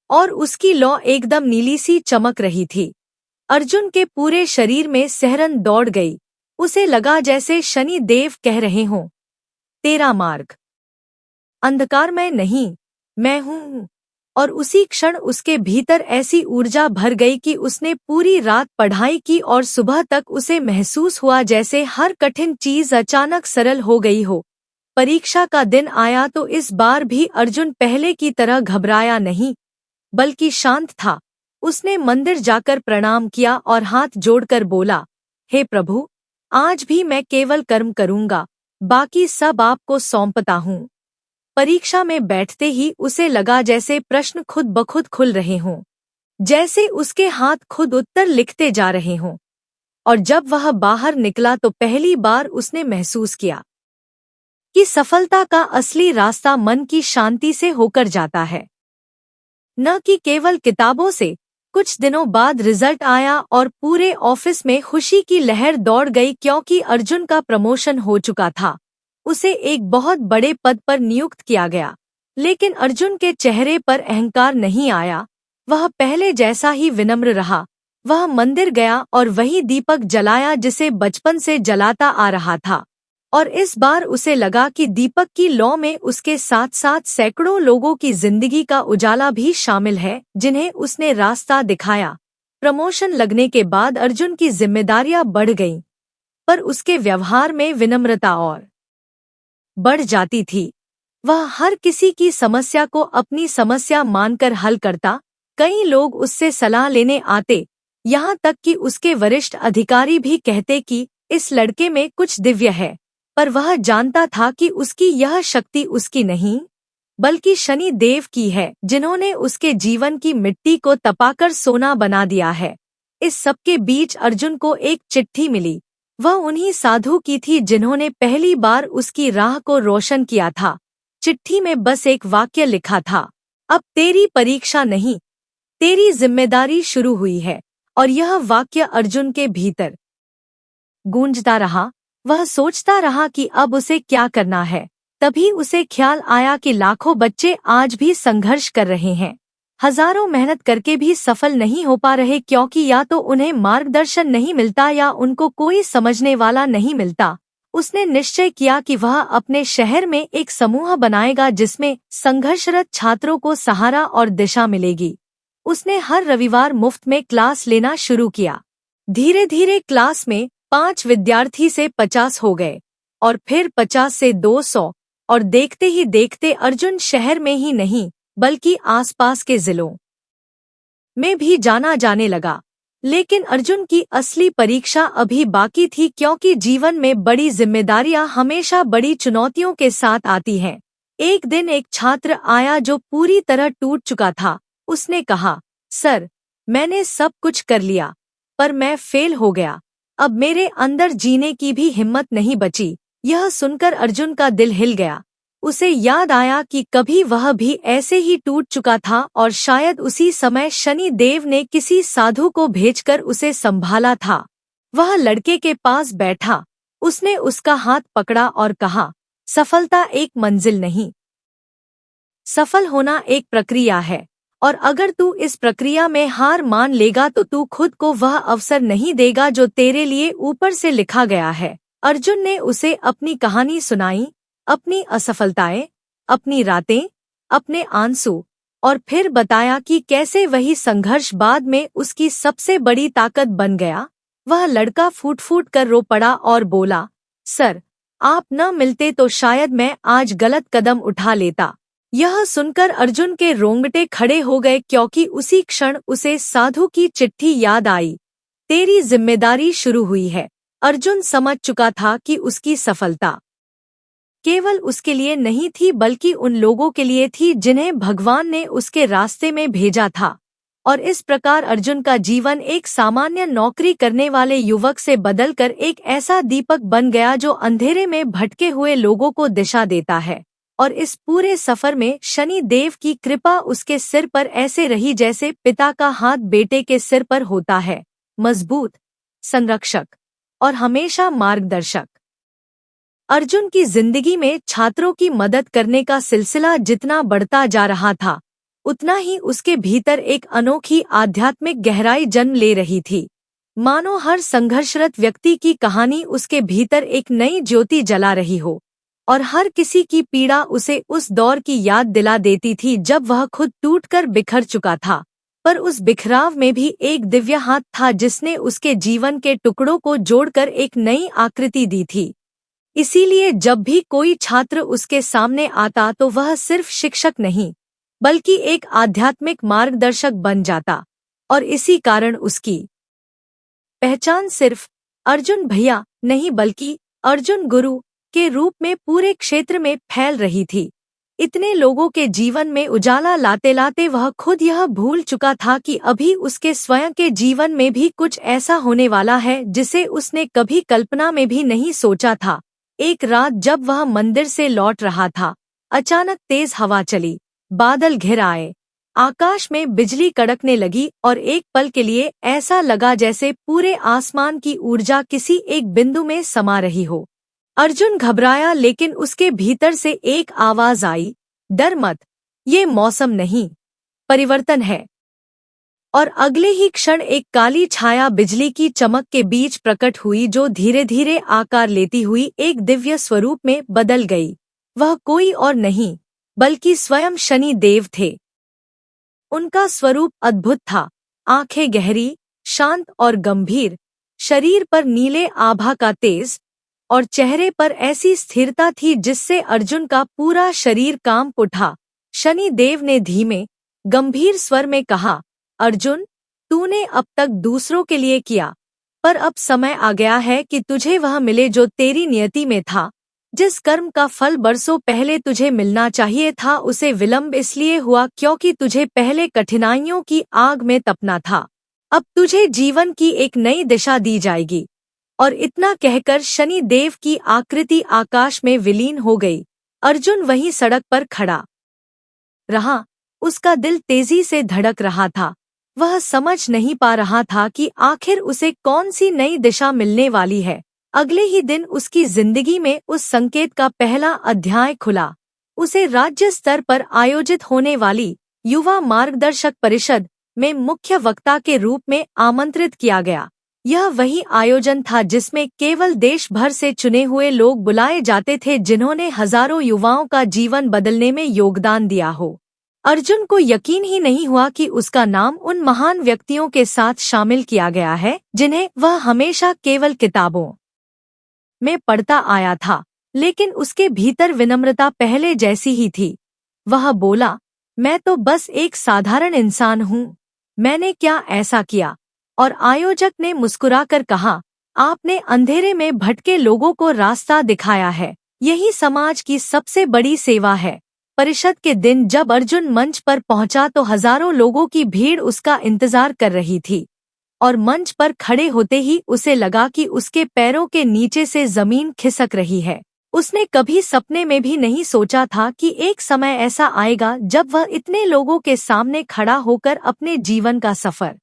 और उसकी लौ एकदम नीली सी चमक रही थी। अर्जुन के पूरे शरीर में सिहरन दौड़ गई। उसे लगा जैसे शनि देव कह रहे हों, तेरा मार्ग अंधकार में नहीं, मैं हूँ। और उसी क्षण उसके भीतर ऐसी ऊर्जा भर गई कि उसने पूरी रात पढ़ाई की और सुबह तक उसे महसूस हुआ जैसे हर कठिन चीज अचानक सरल हो गई हो। परीक्षा का दिन आया तो इस बार भी अर्जुन पहले की तरह घबराया नहीं, बल्कि शांत था। उसने मंदिर जाकर प्रणाम किया और हाथ जोड़कर बोला, हे प्रभु, आज भी मैं केवल कर्म करूंगा, बाकी सब आपको सौंपता हूँ। परीक्षा में बैठते ही उसे लगा जैसे प्रश्न खुद ब खुद खुल रहे हों, जैसे उसके हाथ खुद उत्तर लिखते जा रहे हों। और जब वह बाहर निकला तो पहली बार उसने महसूस किया कि सफलता का असली रास्ता मन की शांति से होकर जाता है, न कि केवल किताबों से। कुछ दिनों बाद रिजल्ट आया और पूरे ऑफिस में खुशी की लहर दौड़ गई क्योंकि अर्जुन का प्रमोशन हो चुका था। उसे एक बहुत बड़े पद पर नियुक्त किया गया। लेकिन अर्जुन के चेहरे पर अहंकार नहीं आया। वह पहले जैसा ही विनम्र रहा। वह मंदिर गया और वही दीपक जलाया जिसे बचपन से जलाता आ रहा था। और इस बार उसे लगा कि दीपक की लौ में उसके साथ साथ सैकड़ों लोगों की जिंदगी का उजाला भी शामिल है, जिन्हें उसने रास्ता दिखाया। प्रमोशन लगने के बाद अर्जुन की जिम्मेदारियां बढ़ गईं, पर उसके व्यवहार में विनम्रता और बढ़ जाती थी। वह हर किसी की समस्या को अपनी समस्या मानकर हल करता। कई लोग उससे सलाह लेने आते, यहाँ तक कि उसके वरिष्ठ अधिकारी भी कहते कि इस लड़के में कुछ दिव्य है। पर वह जानता था कि उसकी यह शक्ति उसकी नहीं, बल्कि शनि देव की है, जिन्होंने उसके जीवन की मिट्टी को तपाकर सोना बना दिया है। इस सबके बीच अर्जुन को एक चिट्ठी मिली। वह उन्हीं साधु की थी जिन्होंने पहली बार उसकी राह को रोशन किया था। चिट्ठी में बस एक वाक्य लिखा था, अब तेरी परीक्षा नहीं, तेरी जिम्मेदारी शुरू हुई है। और यह वाक्य अर्जुन के भीतर गूंजता रहा। वह सोचता रहा कि अब उसे क्या करना है। तभी उसे ख्याल आया कि लाखों बच्चे आज भी संघर्ष कर रहे हैं, हजारों मेहनत करके भी सफल नहीं हो पा रहे क्योंकि या तो उन्हें मार्गदर्शन नहीं मिलता या उनको कोई समझने वाला नहीं मिलता। उसने निश्चय किया कि वह अपने शहर में एक समूह बनाएगा जिसमें संघर्षरत छात्रों को सहारा और दिशा मिलेगी। उसने हर रविवार मुफ्त में क्लास लेना शुरू किया। धीरे धीरे क्लास में 5 विद्यार्थी से 50 हो गए और फिर 50 से 200 और देखते ही देखते अर्जुन शहर में ही नहीं बल्कि आसपास के जिलों में भी जाना जाने लगा। लेकिन अर्जुन की असली परीक्षा अभी बाकी थी क्योंकि जीवन में बड़ी जिम्मेदारियां हमेशा बड़ी चुनौतियों के साथ आती हैं। एक दिन एक छात्र आया जो पूरी तरह टूट चुका था। उसने कहा, सर, मैंने सब कुछ कर लिया पर मैं फेल हो गया। अब मेरे अंदर जीने की भी हिम्मत नहीं बची। यह सुनकर अर्जुन का दिल हिल गया। उसे याद आया कि कभी वह भी ऐसे ही टूट चुका था और शायद उसी समय शनि देव ने किसी साधु को भेजकर उसे संभाला था। वह लड़के के पास बैठा। उसने उसका हाथ पकड़ा और कहा, सफलता एक मंजिल नहीं, सफल होना एक प्रक्रिया है और अगर तू इस प्रक्रिया में हार मान लेगा तो तू खुद को वह अवसर नहीं देगा जो तेरे लिए ऊपर से लिखा गया है। अर्जुन ने उसे अपनी कहानी सुनाई, अपनी असफलताएं, अपनी रातें, अपने आंसू और फिर बताया कि कैसे वही संघर्ष बाद में उसकी सबसे बड़ी ताकत बन गया। वह लड़का फूट फूट कर रो पड़ा और बोला, सर, आप न मिलते तो शायद मैं आज गलत कदम उठा लेता। यह सुनकर अर्जुन के रोंगटे खड़े हो गए क्योंकि उसी क्षण उसे साधु की चिट्ठी याद आई। तेरी जिम्मेदारी शुरू हुई है। अर्जुन समझ चुका था कि उसकी सफलता केवल उसके लिए नहीं थी बल्कि उन लोगों के लिए थी जिन्हें भगवान ने उसके रास्ते में भेजा था। और इस प्रकार अर्जुन का जीवन एक सामान्य नौकरी करने वाले युवक से बदलकर एक ऐसा दीपक बन गया जो अंधेरे में भटके हुए लोगों को दिशा देता है। और इस पूरे सफर में शनि देव की कृपा उसके सिर पर ऐसे रही जैसे पिता का हाथ बेटे के सिर पर होता है, मजबूत, संरक्षक और हमेशा मार्गदर्शक। अर्जुन की जिंदगी में छात्रों की मदद करने का सिलसिला जितना बढ़ता जा रहा था उतना ही उसके भीतर एक अनोखी आध्यात्मिक गहराई जन्म ले रही थी। मानो हर संघर्षरत व्यक्ति की कहानी उसके भीतर एक नई ज्योति जला रही हो और हर किसी की पीड़ा उसे उस दौर की याद दिला देती थी जब वह खुद टूटकर बिखर चुका था। पर उस बिखराव में भी एक दिव्य हाथ था जिसने उसके जीवन के टुकड़ों को जोड़कर एक नई आकृति दी थी। इसीलिए जब भी कोई छात्र उसके सामने आता तो वह सिर्फ शिक्षक नहीं बल्कि एक आध्यात्मिक मार्गदर्शक बन जाता। और इसी कारण उसकी पहचान सिर्फ अर्जुन भैया नहीं बल्कि अर्जुन गुरु के रूप में पूरे क्षेत्र में फैल रही थी। इतने लोगों के जीवन में उजाला लाते लाते वह खुद यह भूल चुका था कि अभी उसके स्वयं के जीवन में भी कुछ ऐसा होने वाला है जिसे उसने कभी कल्पना में भी नहीं सोचा था। एक रात जब वह मंदिर से लौट रहा था, अचानक तेज हवा चली, बादल घिर आए, आकाश में बिजली कड़कने लगी और एक पल के लिए ऐसा लगा जैसे पूरे आसमान की ऊर्जा किसी एक बिंदु में समा रही हो। अर्जुन घबराया लेकिन उसके भीतर से एक आवाज आई, डर मत, ये मौसम नहीं, परिवर्तन है। और अगले ही क्षण एक काली छाया बिजली की चमक के बीच प्रकट हुई जो धीरे धीरे आकार लेती हुई एक दिव्य स्वरूप में बदल गई। वह कोई और नहीं बल्कि स्वयं शनि देव थे। उनका स्वरूप अद्भुत था, आंखें गहरी, शांत और गंभीर, शरीर पर नीले आभा का तेज और चेहरे पर ऐसी स्थिरता थी जिससे अर्जुन का पूरा शरीर कांप उठा। शनि देव ने धीमे, गंभीर स्वर में कहा, अर्जुन, तूने अब तक दूसरों के लिए किया, पर अब समय आ गया है कि तुझे वह मिले जो तेरी नियति में था। जिस कर्म का फल बरसों पहले तुझे मिलना चाहिए था उसे विलंब इसलिए हुआ क्योंकि तुझे पहले कठिनाइयों की आग में तपना था। अब तुझे जीवन की एक नई दिशा दी जाएगी। और इतना कहकर शनि देव की आकृति आकाश में विलीन हो गई। अर्जुन वहीं सड़क पर खड़ा रहा, उसका दिल तेजी से धड़क रहा था। वह समझ नहीं पा रहा था कि आखिर उसे कौन सी नई दिशा मिलने वाली है। अगले ही दिन उसकी जिंदगी में उस संकेत का पहला अध्याय खुला। उसे राज्य स्तर पर आयोजित होने वाली युवा मार्गदर्शक परिषद में मुख्य वक्ता के रूप में आमंत्रित किया गया। यह वही आयोजन था जिसमें केवल देश भर से चुने हुए लोग बुलाए जाते थे जिन्होंने हजारों युवाओं का जीवन बदलने में योगदान दिया हो। अर्जुन को यकीन ही नहीं हुआ कि उसका नाम उन महान व्यक्तियों के साथ शामिल किया गया है जिन्हें वह हमेशा केवल किताबों में पढ़ता आया था, लेकिन उसके भीतर विनम्रता पहले जैसी ही थी। वह बोला, मैं तो बस एक साधारण इंसान हूँ, मैंने क्या ऐसा किया? और आयोजक ने मुस्कुराकर कहा, आपने अंधेरे में भटके लोगों को रास्ता दिखाया है, यही समाज की सबसे बड़ी सेवा है। परिषद के दिन जब अर्जुन मंच पर पहुंचा तो हजारों लोगों की भीड़ उसका इंतजार कर रही थी, और मंच पर खड़े होते ही उसे लगा कि उसके पैरों के नीचे से जमीन खिसक रही है। उसने कभी सपने में भी नहीं सोचा था कि एक समय ऐसा आएगा जब वह इतने लोगों के सामने खड़ा होकर अपने जीवन का सफर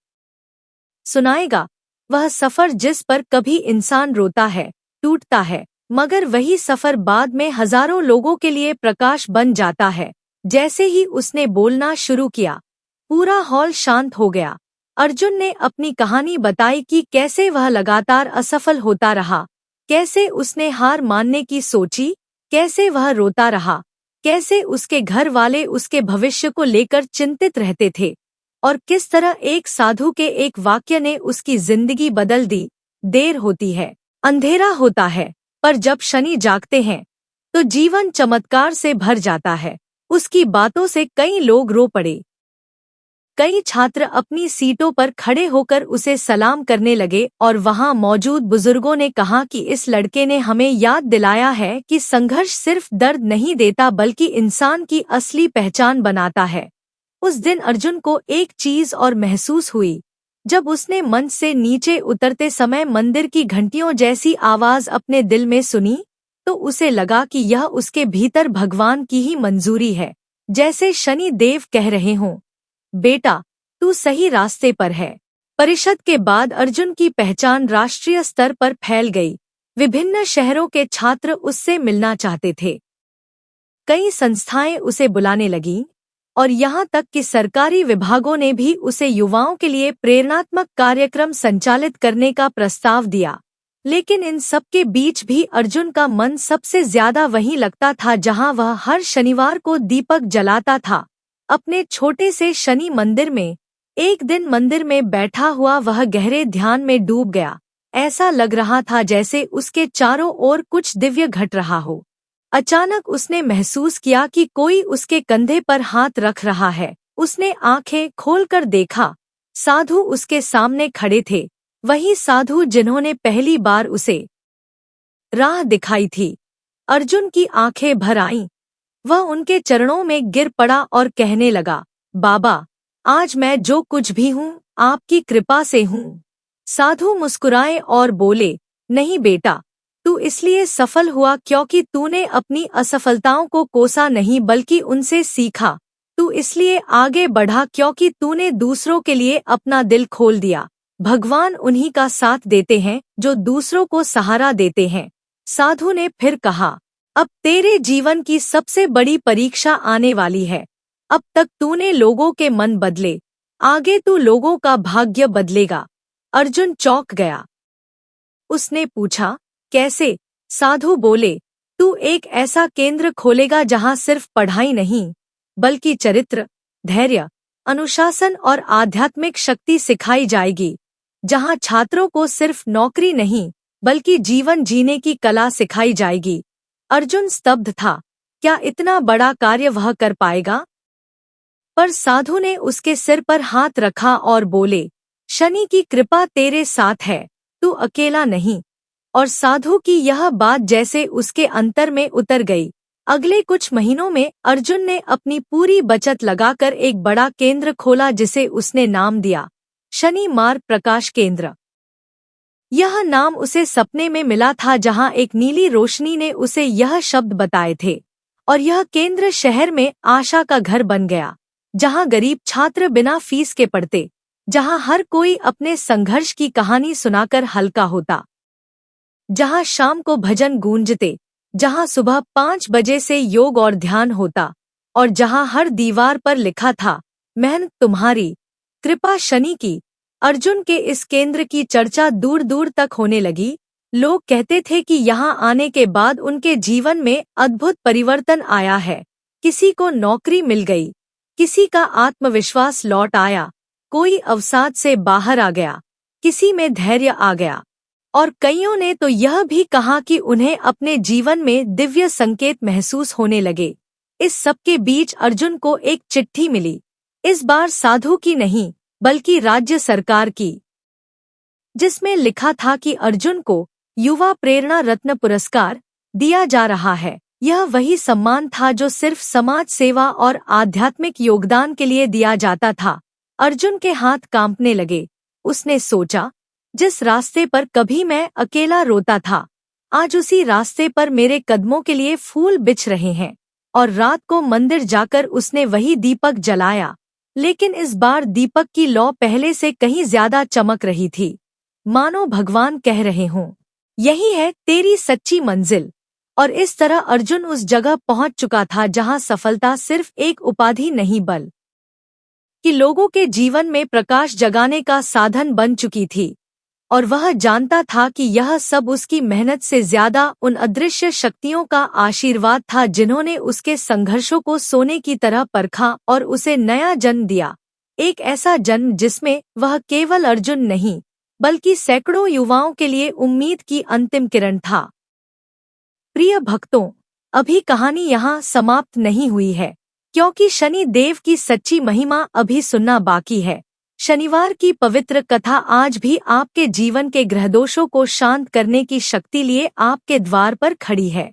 सुनाएगा। वह सफर जिस पर कभी इंसान रोता है, टूटता है, मगर वही सफर बाद में हजारों लोगों के लिए प्रकाश बन जाता है। जैसे ही उसने बोलना शुरू किया, पूरा हॉल शांत हो गया। अर्जुन ने अपनी कहानी बताई कि कैसे वह लगातार असफल होता रहा, कैसे उसने हार मानने की सोची, कैसे वह रोता रहा, कैसे उसके घर वाले उसके भविष्य को लेकर चिंतित रहते थे, और किस तरह एक साधु के एक वाक्य ने उसकी जिंदगी बदल दी। देर होती है, अंधेरा होता है, पर जब शनि जागते हैं तो जीवन चमत्कार से भर जाता है। उसकी बातों से कई लोग रो पड़े। कई छात्र अपनी सीटों पर खड़े होकर उसे सलाम करने लगे और वहां मौजूद बुजुर्गों ने कहा कि इस लड़के ने हमें याद दिलाया है कि संघर्ष सिर्फ दर्द नहीं देता बल्कि इंसान की असली पहचान बनाता है। उस दिन अर्जुन को एक चीज और महसूस हुई। जब उसने मंच से नीचे उतरते समय मंदिर की घंटियों जैसी आवाज अपने दिल में सुनी, तो उसे लगा कि यह उसके भीतर भगवान की ही मंजूरी है, जैसे शनि देव कह रहे हों, बेटा तू सही रास्ते पर है। परिषद के बाद अर्जुन की पहचान राष्ट्रीय स्तर पर फैल गई। विभिन्न शहरों के छात्र उससे मिलना चाहते थे। कई संस्थाएं उसे बुलाने लगीं, और यहाँ तक कि सरकारी विभागों ने भी उसे युवाओं के लिए प्रेरणात्मक कार्यक्रम संचालित करने का प्रस्ताव दिया। लेकिन इन सब के बीच भी अर्जुन का मन सबसे ज्यादा वहीं लगता था जहाँ वह हर शनिवार को दीपक जलाता था, अपने छोटे से शनि मंदिर में। एक दिन मंदिर में बैठा हुआ वह गहरे ध्यान में डूब गया। ऐसा लग रहा था जैसे उसके चारों ओर कुछ दिव्य घट रहा हो। अचानक उसने महसूस किया कि कोई उसके कंधे पर हाथ रख रहा है। उसने आंखें खोलकर देखा, साधु उसके सामने खड़े थे, वही साधु जिन्होंने पहली बार उसे राह दिखाई थी। अर्जुन की आंखें भर आईं। वह उनके चरणों में गिर पड़ा और कहने लगा, बाबा, आज मैं जो कुछ भी हूँ आपकी कृपा से हूँ। साधु मुस्कुराए और बोले, नहीं बेटा, तू इसलिए सफल हुआ क्योंकि तूने अपनी असफलताओं को कोसा नहीं बल्कि उनसे सीखा। तू इसलिए आगे बढ़ा क्योंकि तूने दूसरों के लिए अपना दिल खोल दिया। भगवान उन्हीं का साथ देते हैं जो दूसरों को सहारा देते हैं। साधु ने फिर कहा, अब तेरे जीवन की सबसे बड़ी परीक्षा आने वाली है। अब तक तूने लोगों के मन बदले, आगे तू लोगों का भाग्य बदलेगा। अर्जुन चौंक गया। उसने पूछा, कैसे? साधु बोले, तू एक ऐसा केंद्र खोलेगा जहां सिर्फ पढ़ाई नहीं बल्कि चरित्र, धैर्य, अनुशासन और आध्यात्मिक शक्ति सिखाई जाएगी। जहां छात्रों को सिर्फ नौकरी नहीं बल्कि जीवन जीने की कला सिखाई जाएगी। अर्जुन स्तब्ध था। क्या इतना बड़ा कार्य वह कर पाएगा? पर साधु ने उसके सिर पर हाथ रखा और बोले, शनि की कृपा तेरे साथ है, तू अकेला नहीं। और साधु की यह बात जैसे उसके अंतर में उतर गई। अगले कुछ महीनों में अर्जुन ने अपनी पूरी बचत लगाकर एक बड़ा केंद्र खोला जिसे उसने नाम दिया, शनि मार्ग प्रकाश केंद्र। यह नाम उसे सपने में मिला था जहां एक नीली रोशनी ने उसे यह शब्द बताए थे, और यह केंद्र शहर में आशा का घर बन गया, जहां गरीब छात्र बिना फीस के पढ़ते, जहां हर कोई अपने संघर्ष की कहानी सुनाकर हल्का होता, जहां शाम को भजन गूंजते, जहां सुबह 5 बजे से योग और ध्यान होता, और जहां हर दीवार पर लिखा था, मेहनत तुम्हारी, कृपा शनि की। अर्जुन के इस केंद्र की चर्चा दूर दूर तक होने लगी। लोग कहते थे कि यहाँ आने के बाद उनके जीवन में अद्भुत परिवर्तन आया है। किसी को नौकरी मिल गई, किसी का आत्मविश्वास लौट आया, कोई अवसाद से बाहर आ गया, किसी में धैर्य आ गया, और कईयों ने तो यह भी कहा कि उन्हें अपने जीवन में दिव्य संकेत महसूस होने लगे। इस सब के बीच अर्जुन को एक चिट्ठी मिली, इस बार साधु की नहीं बल्कि राज्य सरकार की, जिसमें लिखा था कि अर्जुन को युवा प्रेरणा रत्न पुरस्कार दिया जा रहा है। यह वही सम्मान था जो सिर्फ समाज सेवा और आध्यात्मिक योगदान के लिए दिया जाता था। अर्जुन के हाथ कांपने लगे। उसने सोचा, जिस रास्ते पर कभी मैं अकेला रोता था, आज उसी रास्ते पर मेरे कदमों के लिए फूल बिछ रहे हैं। और रात को मंदिर जाकर उसने वही दीपक जलाया, लेकिन इस बार दीपक की लौ पहले से कहीं ज्यादा चमक रही थी, मानो भगवान कह रहे हों, यही है तेरी सच्ची मंजिल। और इस तरह अर्जुन उस जगह पहुंच चुका था जहां सफलता सिर्फ एक उपाधि नहीं बल्कि लोगों के जीवन में प्रकाश जगाने का साधन बन चुकी थी। और वह जानता था कि यह सब उसकी मेहनत से ज्यादा उन अदृश्य शक्तियों का आशीर्वाद था जिन्होंने उसके संघर्षों को सोने की तरह परखा और उसे नया जन्म दिया। एक ऐसा जन्म जिसमें वह केवल अर्जुन नहीं बल्कि सैकड़ों युवाओं के लिए उम्मीद की अंतिम किरण था। प्रिय भक्तों, अभी कहानी यहाँ समाप्त नहीं हुई है, क्योंकि शनि देव की सच्ची महिमा अभी सुनना बाकी है। शनिवार की पवित्र कथा आज भी आपके जीवन के ग्रहदोषों को शांत करने की शक्ति लिए आपके द्वार पर खड़ी है।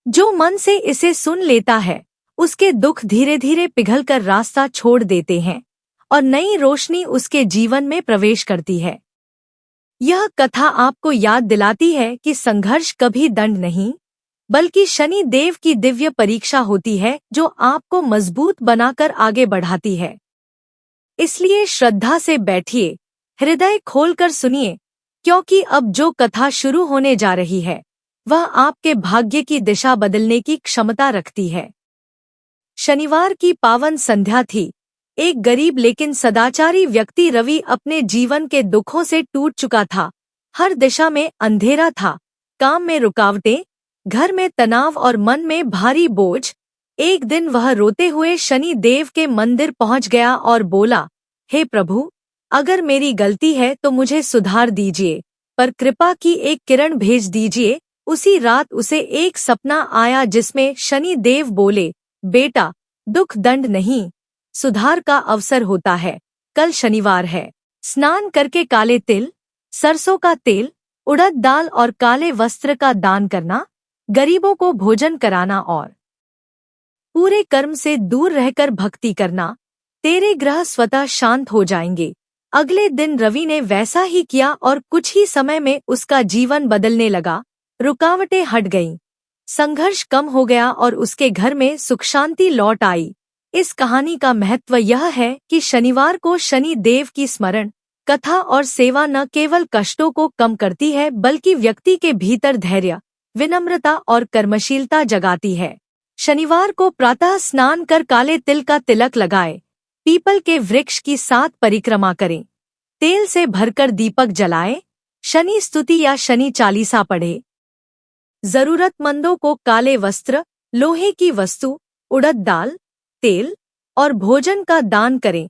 जो मन से इसे सुन लेता है, उसके दुख धीरे धीरे पिघलकर रास्ता छोड़ देते हैं और नई रोशनी उसके जीवन में प्रवेश करती है। यह कथा आपको याद दिलाती है कि संघर्ष कभी दंड नहीं बल्कि शनि देव की दिव्य परीक्षा होती है, जो आपको मजबूत बनाकर आगे बढ़ाती है। इसलिए श्रद्धा से बैठिए, हृदय खोलकर सुनिए, क्योंकि अब जो कथा शुरू होने जा रही है वह आपके भाग्य की दिशा बदलने की क्षमता रखती है। शनिवार की पावन संध्या थी। एक गरीब लेकिन सदाचारी व्यक्ति रवि अपने जीवन के दुखों से टूट चुका था। हर दिशा में अंधेरा था, काम में रुकावटें, घर में तनाव और मन में भारी बोझ। एक दिन वह रोते हुए शनि देव के मंदिर पहुंच गया और बोला, हे प्रभु, अगर मेरी गलती है तो मुझे सुधार दीजिए, पर कृपा की एक किरण भेज दीजिए। उसी रात उसे एक सपना आया जिसमें शनि देव बोले, बेटा, दुख दंड नहीं, सुधार का अवसर होता है। कल शनिवार है, स्नान करके काले तिल, सरसों का तेल, उड़द दाल और काले वस्त्र का दान करना, गरीबों को भोजन कराना और पूरे कर्म से दूर रहकर भक्ति करना, तेरे ग्रह स्वतः शांत हो जाएंगे। अगले दिन रवि ने वैसा ही किया और कुछ ही समय में उसका जीवन बदलने लगा। रुकावटें हट गईं, संघर्ष कम हो गया और उसके घर में सुख शांति लौट आई। इस कहानी का महत्व यह है कि शनिवार को शनि देव की स्मरण, कथा और सेवा न केवल कष्टों को कम करती है बल्कि व्यक्ति के भीतर धैर्य, विनम्रता और कर्मशीलता जगाती है। शनिवार को प्रातः स्नान कर काले तिल का तिलक लगाए, पीपल के वृक्ष की 7 परिक्रमा करें, तेल से भरकर दीपक जलाए, शनि स्तुति या शनि चालीसा पढ़े। जरूरतमंदों को काले वस्त्र, लोहे की वस्तु, उड़द दाल, तेल और भोजन का दान करें।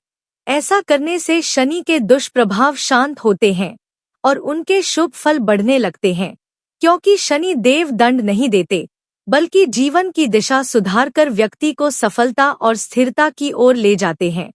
ऐसा करने से शनि के दुष्प्रभाव शांत होते हैं और उनके शुभ फल बढ़ने लगते हैं, क्योंकि शनि देव दंड नहीं देते बल्कि जीवन की दिशा सुधारकर व्यक्ति को सफलता और स्थिरता की ओर ले जाते हैं।